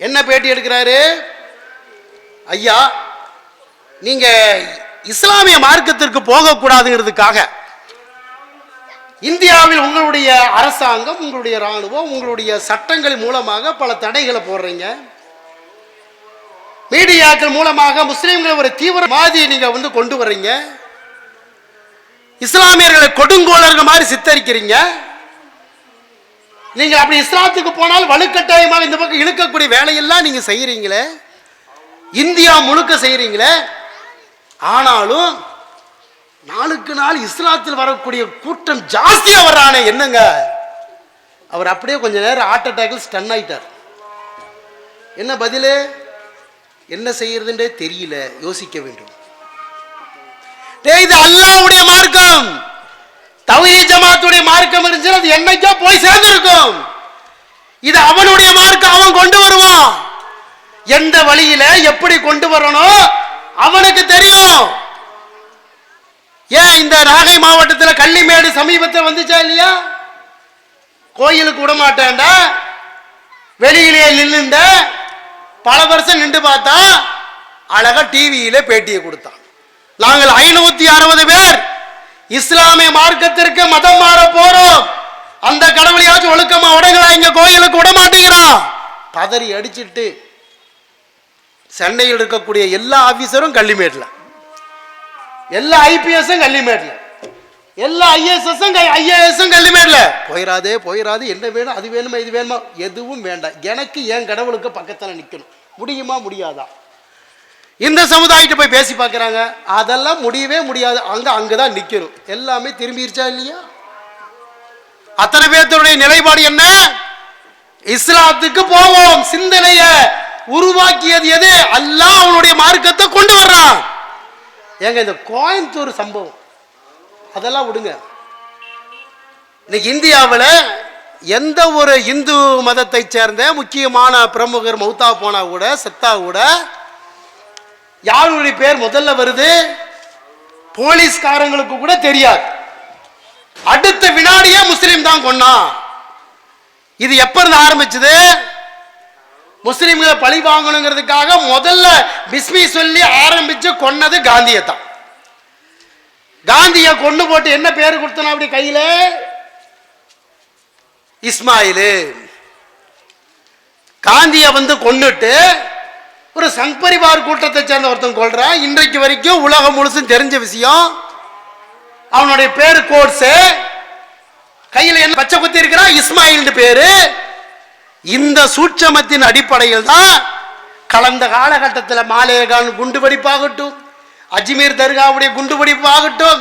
என்ன பேட்டி எடுக்கிறாரு? ஐயா, நீங்க இஸ்லாமிய மார்க்கத்திற்கு போகக்கூடாதுங்கிறதுக்காக இந்தியாவில் உங்களுடைய அரசாங்கம், உங்களுடைய ராணுவம், உங்களுடைய சட்டங்கள் மூலமாக பல தடைகளை போடுறீங்க. மீடியாக்கள் மூலமாக முஸ்லீம்களை ஒரு தீவிரவாதியை நீங்க கொண்டு வர்றீங்க. இஸ்லாமியர்களை கொடுங்கோலர்கள் மாதிரி சித்தரிக்கிறீங்க. நீங்க அப்படி இஸ்லாத்துக்கு போனால் வலுக்கட்டாயமாக இந்த பக்கம் இழுக்கக்கூடிய வேலையெல்லாம் நீங்க செய்யறீங்களே, இந்தியா முழுக்க செய்யறீங்களே. ஆனாலும் நாளுக்கு நாள் இஸ்லாத்தில் வரக்கூடிய கூட்டம் ஜாஸ்தியா வர்றானே, என்னங்க? அவர் அப்படியே கொஞ்ச நேரம் ஹார்ட் அட்டாக்ல ஸ்டன் ஆயிட்டார். என்ன பதிலு? என்ன செய்யறதுன்றே தெரியல, யோசிக்க வேண்டும். இது அல்லாஹ்வுடைய மார்க்கம், தௌஹீத் ஜமாத்துடைய மார்க்கம் இருந்துச்சு, அது என்னைக்கோ போய் சேர்ந்திருக்கும். இது அவனுடைய மார்க்கம், அவன் கொண்டு வருவான். எந்த வழியில எப்படி கொண்டு வரணும் அவனுக்கு தெரியும். ஏன் இந்த நாகை மாவட்டத்தில் கள்ளிமேடு சமீபத்தில் வந்துச்சா இல்லையா? கோயிலுக்கு விட மாட்டேன்டா, வெளியிலே நின்றுண்ட பல வருஷம் நின்று பார்த்தா அழகா டிவியில பேட்டியை கொடுத்தான். நாங்கள் 560 பேர் இஸ்லாமிய மார்க்கத்திற்கு மதம் மாற போறோம், அந்த கடவுளையாச்சும் ஒழுக்கமா உடங்களா, இங்க கோயிலுக்கு விட மாட்டேங்கிறான். பதறி அடிச்சிட்டு சென்னையில் இருக்கக்கூடிய எல்லா ஆபீசரும் கள்ளிமேட்டில், எல்லா ஐபிஎஸும் கள்ளிமேட்டில், எல்லா ஐஏஎஸும் கள்ளிமேட்டில். போயிடாது, என்ன வேணும், அது வேணுமா, இது வேணுமா, எதுவும் வேண்டாம், எனக்கு என் கடவுளுக்கு பக்கத்தில் நிற்கணும். முடியுமா, முடியாதா? இந்த சமுதாயத்தை போய் பேசி பார்க்குறாங்க, அதெல்லாம் முடியவே முடியாது, அங்கதான் நிற்கணும். எல்லாமே திரும்பிடுச்சா இல்லையா? அத்தனை பேர்த்துடைய நிலைப்பாடு என்ன? இஸ்லாத்துக்கு போவோம். சிந்தனைய உருவாக்கியது எது? அல்லாஹ் அவனுடைய மார்க்கத்தை கொண்டு வர்றான். ஏங்க இந்த கோயம்புத்தூர் சம்பவம் அதெல்லாம் விடுங்க. இன்னைக்கு இந்தியாவில் எந்த ஒரு இந்து மதத்தை சேர்ந்த முக்கியமான பிரமுகர் மௌத்தா போனா கூட, செத்தா கூட, யாருடைய பேர் முதல்ல வருது? போலீஸ்காரங்களுக்கு கூட தெரியாது. அடுத்த வினாடியே முஸ்லீம் தான் கொன்னான். இது எப்ப இருந்து ஆரம்பிச்சது? முஸ்லிம்களை பழி வாங்கணுங்கிறதுக்காக முதல்ல பிஸ்மி சொல்லி ஆரம்பிச்சு கொன்னது காந்தியை தான். காந்தியை கொண்டு போட்டு என்ன பேரு கொடுத்தனா அப்படி கையில? இஸ்மாயிலு. காந்தியை கொன்னுட்டு ஒரு சங் பரிவார் கூட்டத்தை சேர்ந்த ஒருத்தன் கொள்றான். இன்றைக்கு வரைக்கும் உலகம் முழுசும் தெரிஞ்ச விஷயம். அவனுடைய பேரு கோட்ஸே. கையில என்ன பச்சை குத்தி இருக்கிறான்? இஸ்மாயில் பேரு. இந்த சூட்சமத்தின் அடிப்படையில் தான் கடந்த காலகட்டத்தில் மாலேகான் குண்டுவெடிப்பாகட்டும், அஜ்மீர் தர்காவுடைய குண்டுவெடிப்பாகட்டும்,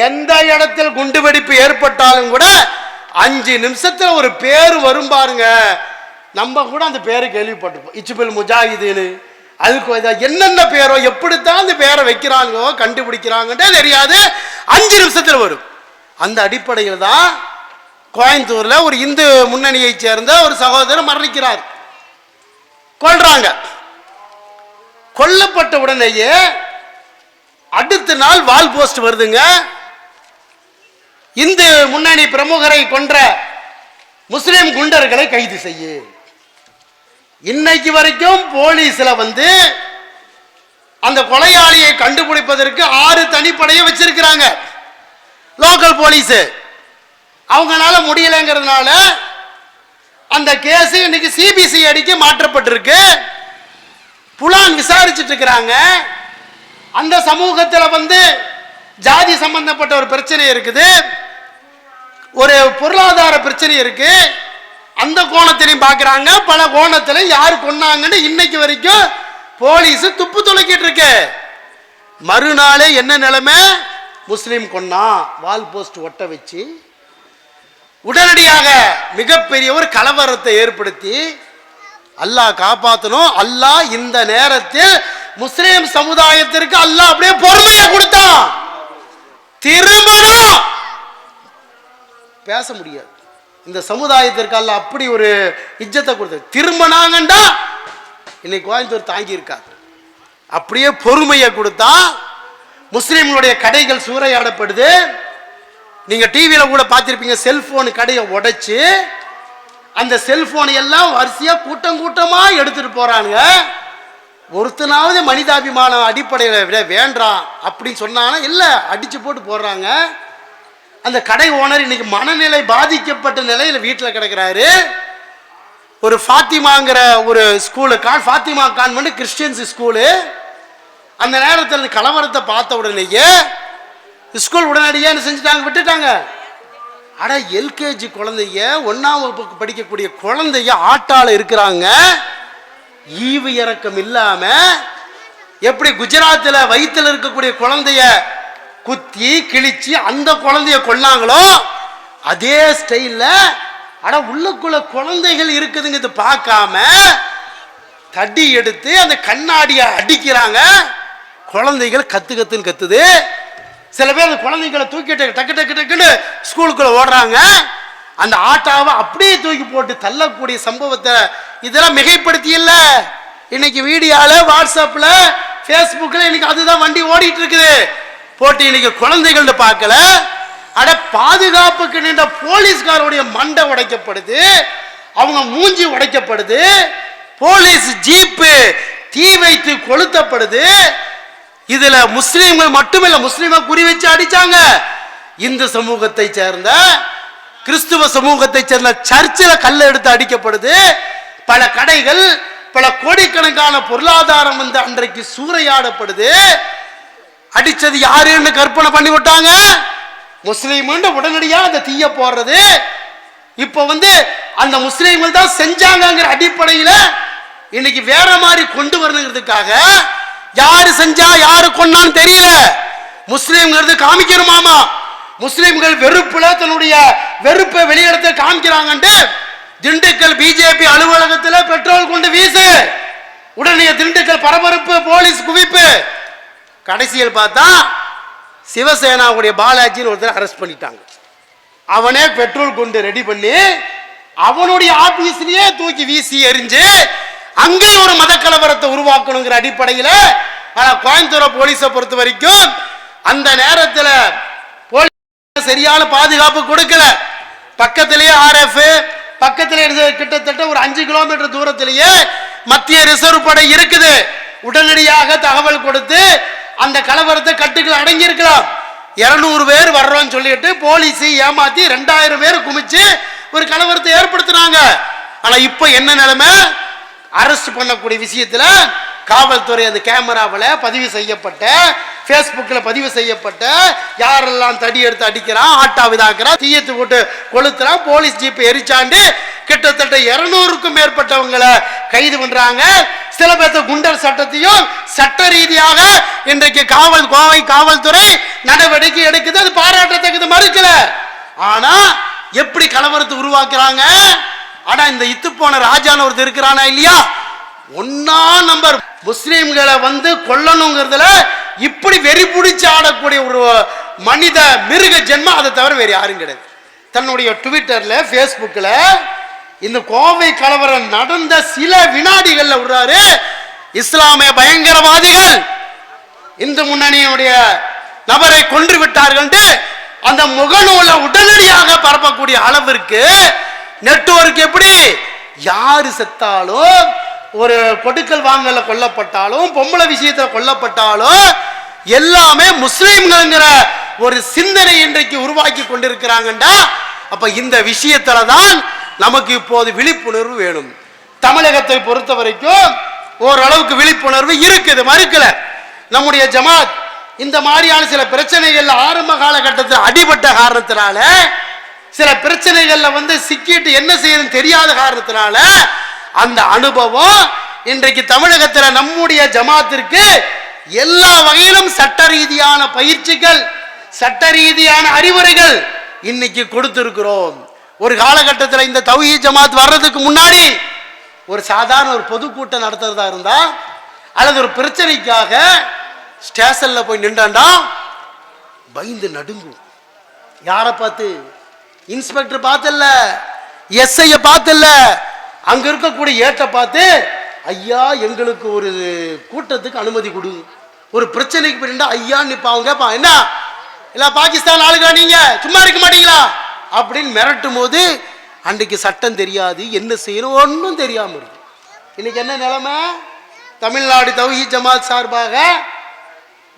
எந்த இடத்தில் குண்டுவெடிப்பு ஏற்பட்டாலும் கூட 5 நிமிஷத்துல ஒரு பேரு வரும் பாருங்க. நம்ம கூட அந்த பேரு கேள்விப்பட்டிருப்போம். இச்சுபில் முஜாஹிதீன், அதுக்கு என்னென்ன பேரோ, எப்படித்தான் அந்த பேரை வைக்கிறாங்களோ, கண்டுபிடிக்கிறாங்கன்றே தெரியாது. 5 நிமிஷத்துல வரும். அந்த அடிப்படையில் தான் கோயம்புத்தூர்ல ஒரு இந்து முன்னணியை சேர்ந்த ஒரு சகோதரர் மரணிக்கிறார். கொல்றாங்க. கொல்லப்பட்ட உடனேயே அடுத்த நாள் வால் போஸ்ட் வருதுங்க. இந்து முன்னணி பிரமுகரை கொன்ற முஸ்லிம் குண்டர்களை கைது செய்ய. இன்னைக்கு வரைக்கும் போலீஸ்ல அந்த கொலையாளியை கண்டுபிடிப்பதற்கு 6 தனிப்படையை வச்சிருக்கிறாங்க. லோக்கல் போலீஸ் அவங்களால முடியலைங்கிறதுனால அந்த கேஸ் இன்னைக்கு சிபிசிஐடிக்கு மாற்றப்பட்டிருக்கு. புலான் விசாரிச்சுட்டு இருக்கிறாங்க. அந்த சமூகத்தில் ஜாதி சம்பந்தப்பட்ட ஒரு பிரச்சனை இருக்குது, ஒரு பொருளாதார பிரச்சனை இருக்கு. அந்த கோணத்திலையும் பார்க்குறாங்க. பல கோணத்தில் யார் கொன்னாங்கன்னு இன்னைக்கு வரைக்கும் போலீஸ் துப்பு துளைக்கிட்டு இருக்கு. மறுநாளே என்ன நிலைமை? முஸ்லீம் கொன்னா, வால் போஸ்ட் ஒட்ட வச்சு உடனடியாக மிகப்பெரிய ஒரு கலவரத்தை ஏற்படுத்தி அல்லாஹ் காப்பாற்றணும். அல்லாஹ் இந்த நேரத்தில் முஸ்லிம் சமுதாயத்திற்கு அல்லாஹ் அப்படியே பொறுமையை கொடுத்தான். திருமணம் பேச முடியாது. இந்த சமுதாயத்திற்கு அல்லாஹ் அப்படி ஒரு இஜ்ஜத்தை கொடுத்தது. திருமணாங்கண்டா இன்னைக்கு கோயம்புத்தூர் தாங்கி இருக்காது. அப்படியே பொறுமையை கொடுத்தா முஸ்லிம்களுடைய கடைகள் சூறையாடப்படுது. நீங்க டிவியில கூட பார்த்திருப்பீங்க. செல்போன் கடையை உடைச்சு அந்த செல்போன் எல்லாம் வரிசையா கூட்டம் கூட்டமா எடுத்துட்டு போறாங்க. ஒருத்தனாவது மனிதாபிமான அடிப்படையில் விட வேண்டாம் அப்படின்னு சொன்னானா இல்ல, அடிச்சு போட்டு போடுறாங்க. அந்த கடை ஓனர் இன்னைக்கு மனநிலை பாதிக்கப்பட்ட நிலையில் வீட்டில் கிடக்கிறாரு. ஒரு ஃபாத்திமாங்கிற ஒரு school, Fatima convent Christians school. அந்த நேரத்தில் கலவரத்தை பார்த்த உடனேயே ஸ்கூல் உடனடியாக என்ன செஞ்சுட்டாங்க? விட்டுட்டாங்க. அட எல்கேஜி குழந்தைய, 1ஆம் வகுப்புக்கு படிக்கக்கூடிய குழந்தைய ஆட்டால இருக்கிறாங்க. ஈவு இறக்கம் இல்லாம எப்படி குஜராத்தில் வயிற்றில் இருக்கக்கூடிய குழந்தைய குத்தி கிழிச்சு அந்த குழந்தைய கொல்லாங்களோ அதே ஸ்டைல்ல அட உள்ளுக்குள்ள குழந்தைகள் இருக்குதுங்கிறது பார்க்காம தடி எடுத்து அந்த கண்ணாடியை அடிக்கிறாங்க. குழந்தைகள் கத்து கத்துன்னு கத்துது. சில பேர் அந்த குழந்தைகளை தூக்கிட்டு டக்கு டக்கு டக்குன்னு ஸ்கூலுக்குள்ள ஓடுறாங்க. அந்த ஆட்டாவை அப்படியே தூக்கி போட்டு தள்ளக்கூடிய சம்பவத்தை இதெல்லாம் மிகைப்படுத்தி இல்ல. இன்னைக்கு வீடியோல, வாட்ஸ்அப்ல, பேஸ்புக்ல இன்னைக்கு அதுதான் வண்டி ஓடிட்டு இருக்குது. போட்டு இன்னைக்கு குழந்தைகள் பார்க்கல. அட பாதுகாப்புக்கு நின்ற போலீஸ்காரோடைய மண்டை உடைக்கப்படுது, அவங்க மூஞ்சி உடைக்கப்படுது, போலீஸ் ஜீப்பு தீ வைத்து கொளுத்தப்படுது. இதுல முஸ்லீம்கள் மட்டுமில்ல, முஸ்லீமை குறி வச்சு அடிச்சாங்க. இந்து சமூகத்தை சேர்ந்த, கிறிஸ்துவ சமூகத்தை சேர்ந்த சர்ச்சில் கல்ல எடுத்து அடிக்கப்படுது. பல கடைகள் பல கோடிக்கணக்கான பொருளாதாரம் வந்து அன்றைக்கு சூறையாடப்படுது. அடிச்சது யாருன்னு கற்பனை பண்ணி விட்டாங்க, முஸ்லீம். உடனடியா அந்த தீய போடுறது. இப்ப வந்து அந்த முஸ்லீம்கள் தான் செஞ்சாங்கிற அடிப்படையில இன்னைக்கு வேற மாதிரி கொண்டு வரணுங்கிறதுக்காக யாரு செஞ்சா யாரு கொண்டான்னு தெரியல. முஸ்லீம்ங்கிறது காமிக்கிறோமாமா, முஸ்லீம்கள் வெறுப்புல தன்னுடைய வெறுப்பை வெளியிடத்தை காமிக்கிறாங்கன்ட்டு திண்டுக்கல் பிஜேபி அலுவலகத்தில் பெட்ரோல் கொண்டு வீசு, உடனே திண்டுக்கல் பரபரப்பு, போலீஸ் குவிப்பு. கடைசியில் பார்த்தா சிவசேனாவுடைய பாலாஜின்னு ஒருத்தர் அரெஸ்ட் பண்ணிட்டாங்க. அவனே பெட்ரோல் கொண்டு ரெடி பண்ணி அவனுடைய ஆபீஸ்லயே தூக்கி வீசி எரிஞ்சு அங்கே ஒரு மத கலவரத்தை உருவாக்கணுங்கிற அடிப்படையில். ஆனா கோயம்புத்தூர் போலீஸை பொறுத்த வரைக்கும் அந்த நேரத்தில் போலீஸ் சரியான பாதுகாப்பு கொடுக்கல. பக்கத்திலேயே RF, பக்கத்திலே கிட்டத்தட்ட ஒரு 5 கிலோமீட்டர் தூரத்திலேயே மத்திய ரிசர்வ் படை இருக்குது. உடனடியாக தகவல் கொடுத்து அந்த கலவரத்தை கட்டுக்குள் அடங்கி இருக்கலாம். 200 பேர் வர்றோம்னு சொல்லிட்டு போலீஸ் ஏமாத்தி 2000 பேர் குமிச்சு ஒரு கலவரத்தை ஏற்படுத்தினாங்க. ஆனா இப்ப என்ன நிலைமை, அரெஸ்ட் பண்ணக்கூடிய விஷயத்துல காவல்துறை அந்த கேமராவில் பதிவு செய்யப்பட்ட, பேஸ்புக்கில் பதிவு செய்யப்பட்ட யாரெல்லாம் தடி எடுத்து அடிக்கிறான், ஆட்டா விதாக்குறான், தீயத்து போட்டு கொளுத்துறான், போலீஸ் ஜீப் எரிச்சாண்டு கிட்டத்தட்ட 200க்கும் மேற்பட்டவங்களை கைது பண்றாங்க. சில பேர்த்த குண்டர் சட்டத்தையும் சட்ட ரீதியாக இன்றைக்கு கோவை காவல்துறை நடவடிக்கை எடுக்குது. அது பாராட்டத்தக்கது, மறுக்கல. ஆனா எப்படி கலவரத்தை உருவாக்குறாங்க. ஆனா இந்த இத்து போன ராஜான்னு ஒருத்தர் இருக்கிறானா இல்லையா, 1ஆம் நம்பர் முஸ்லீம்களை வந்து கொல்லணுங்கிறதுல இப்படி வெறி பிடிச்சு ஆடக்கூடிய ஒரு மனித மிருக ஜென்மம், அதை தவிர வேறு யாரும் கிடையாது. தன்னுடைய ட்விட்டர்ல, பேஸ்புக்கில் இந்த கோவை கலவரம் நடந்த சில வினாடிகள்ல விடுறாரு, இஸ்லாமிய பயங்கரவாதிகள் இந்து முன்னணியுடைய நபரை கொன்று விட்டார்கள். அந்த முகநூலை உடனடியாக பரப்பக்கூடிய அளவிற்கு நெட்வொர்க். எப்படி யாரு செத்தாலும், ஒரு கொடுக்கல் வாங்கல கொல்லப்பட்டாலும், பொம்பளை விஷயத்துல கொல்லப்பட்டாலும் எல்லாமே முஸ்லீம்ங்கிற ஒரு சிந்தனை இன்றைக்கு உருவாக்கி கொண்டிருக்கிறாங்கண்டா. அப்ப இந்த விஷயத்துல தான் நமக்கு இப்போது விழிப்புணர்வு வேணும். தமிழகத்தை பொறுத்த வரைக்கும் ஓரளவுக்கு விழிப்புணர்வு இருக்குது, மறுக்கல. நம்முடைய ஜமாத் இந்த மாதிரியான சில பிரச்சனைகள் ஆரம்ப காலகட்டத்தில் அடிபட்ட காரணத்தினால, சில பிரச்சனைகள்ல வந்து சிக்கிட்டு என்ன செய்யணும் தெரியாத காரணத்தினால அந்த அனுபவம் இன்றைக்கு தமிழகத்தில் நம்முடைய ஜமாத்திற்கு எல்லா வகையிலும் சட்ட ரீதியான பயிற்சிகள், சட்ட ரீதியான அறிவுரைகள் இன்னைக்கு கொடுத்திருக்கிறோம். ஒரு காலகட்டத்தில் இந்த தௌஹீத் ஜமாத் வர்றதுக்கு முன்னாடி ஒரு சாதாரண ஒரு பொதுக்கூட்டம் நடத்துறதா இருந்தா, அல்லது ஒரு பிரச்சனைக்காக ஸ்டேஷன்ல போய் நின்றாண்டா பயந்து நடுங்கும். யாரை பார்த்து? இன்ஸ்பெக்டர் பார்த்தல்ல, SI பார்த்தல்ல, அங்க இருக்கக்கூடிய ஏட்ட பார்த்து, ஐயா எங்களுக்கு ஒரு கூட்டத்துக்கு அனுமதி கொடு, ஒரு பிரச்சனைக்கு போயிருந்தா ஐயா நிப்பாங்க கேட்பான், என்ன இல்ல பாகிஸ்தான் ஆளுங்களா நீங்க சும்மா இருக்க மாட்டீங்களா அப்படின்னு மிரட்டும் போது அன்றைக்கு சட்டம் தெரியாது, என்ன செய்யணும் ஒன்றும் தெரியாம இருக்கு. இன்னைக்கு என்ன நிலைமை? தமிழ்நாடு தௌஹீத் ஜமாத் சார்பாக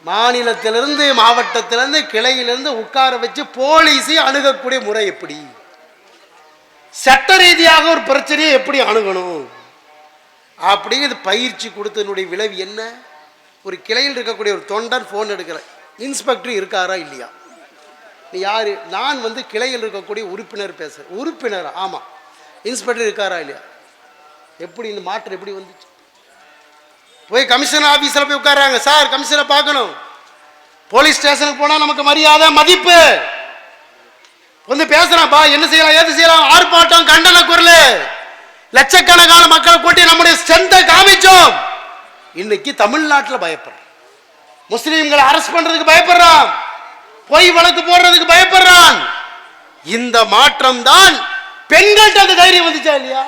மாநிலத்திலிருந்து, மாவட்டத்திலிருந்து, கிளையிலிருந்து உட்கார வச்சு போலீஸை அணுகக்கூடிய முறை எப்படி, சட்ட ரீதியாக ஒரு பிரச்சனையை எப்படி அணுகணும் அப்படிங்கிறது பயிற்சி கொடுத்தனுடைய விளைவு என்ன? ஒரு கிளையில் இருக்கக்கூடிய ஒரு தொண்டர் போன் எடுக்கிற, இன்ஸ்பெக்டர் இருக்காரா இல்லையா? நீ யாரு? நான் வந்து கிளையில் இருக்கக்கூடிய உறுப்பினர் பேசுறேன். உறுப்பினர்? ஆமா. இன்ஸ்பெக்டர் இருக்காரா இல்லையா? எப்படி இந்த மாற்றம் எப்படி வந்துச்சு? போய் கமிஷனர் ஆபீஸ்ல போய் உட்கார்றாங்க, சார் கமிஷனை பார்க்கணும். போலீஸ் ஸ்டேஷனுக்கு போனா நமக்கு மரியாதை, மதிப்பு. வந்து பேசுறாப்பா, என்ன செய்யலாம் ஏது செய்யலாம், ஆர்ப்பாட்டம், கண்டன குரல், லட்சக்கணக்கான மக்கள் கூட்டி நம்முடைய ஸ்ட்ரென்த்தை காமிச்சோம். இன்னைக்கு தமிழ்நாட்டில் பயப்படுறான், முஸ்லீம்களை அரெஸ்ட் பண்றதுக்கு பயப்படுறான், பொய் வழக்கு போடுறதுக்கு பயப்படுறான். இந்த மாற்றம் தான் பெண்கள்கிட்ட அந்த தைரியம் வந்துச்சா இல்லையா?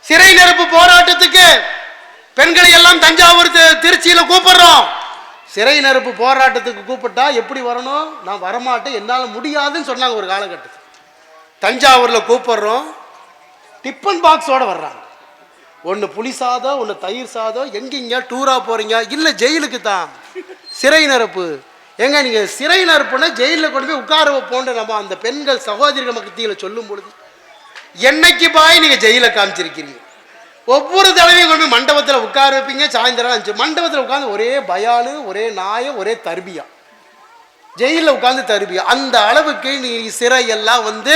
சிறை நிரப்பு போராட்டத்துக்கு பெண்களை எல்லாம் தஞ்சாவூர், திருச்சியில கூப்பிடுறோம். சிறை நிரப்பு போராட்டத்துக்கு கூப்பிட்டா எப்படி வரணும்? நான் வரமாட்டேன், என்னால் முடியாதுன்னு சொன்னாங்க ஒரு காலகட்டத்தில். தஞ்சாவூர்ல கூப்பிடுறோம், டிஃபன் பாக்ஸோட வர்றாங்க. ஒன்று புளி சாதம், ஒன்று தயிர் சாதம். எங்கீங்க டூரா போறீங்க? இல்லை ஜெயிலுக்கு தான். சிறை நிரப்பு எங்க? நீங்க சிறை நிரப்புனா ஜெயிலில் கொண்டு போய் உட்கார வைப்போன்ற நம்ம அந்த பெண்கள் சகோதரிகள் மத்தியில் சொல்லும் பொழுது, என்னைக்கு பாய் நீங்க ஜெயில காமிச்சிருக்கிறீங்க? ஒவ்வொரு தடவையும் கொண்டு போய் மண்டபத்தில் உட்கார வைப்பீங்க. சாயந்தரம் 5 மண்டபத்தில் உட்காந்து ஒரே பயானு, ஒரே நாயம், ஒரே தர்பியா, ஜெயிலில் உட்கார்ந்து தருபியா. அந்த அளவுக்கு நீ சிறையெல்லாம் வந்து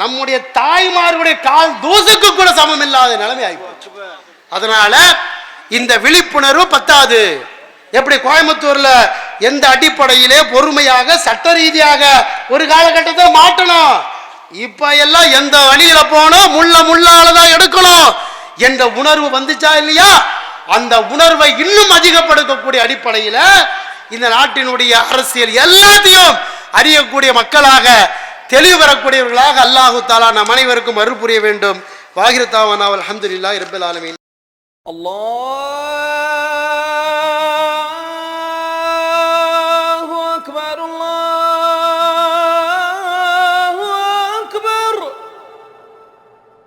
நம்முடைய தாய்மார்களுடைய கால் தூசுக்கு கூட சமம் இல்லாத நிலைமை ஆகிப்போச்சு. அதனால இந்த விழிப்புணர்வு பத்தாது. எப்படி கோயம்புத்தூர்ல எந்த அடிப்படையிலே பொறுமையாக சட்ட ரீதியாக ஒரு காலகட்டத்தை மாட்டணும், இப்ப எல்லாம் எந்த வழியில போனோம் முள்ளாலதான் எடுக்கணும் என்ற உணர்வு வந்துச்சா இல்லையா? அந்த உணர்வை இன்னும் அதிகப்படுத்தக்கூடிய அடிப்படையில இந்த நாட்டினுடைய அரசியல் எல்லாத்தையும் அறியக்கூடிய மக்களாக, தெளிவு பெறக்கூடியவர்களாக அல்லாஹு தஆலா நம் அனைவருக்கும் அருள் புரிய வேண்டும். வாஹிரு தாவானா அல்ஹம்துலில்லாஹி ரப்பில் ஆலமீன். அல்லாஹ்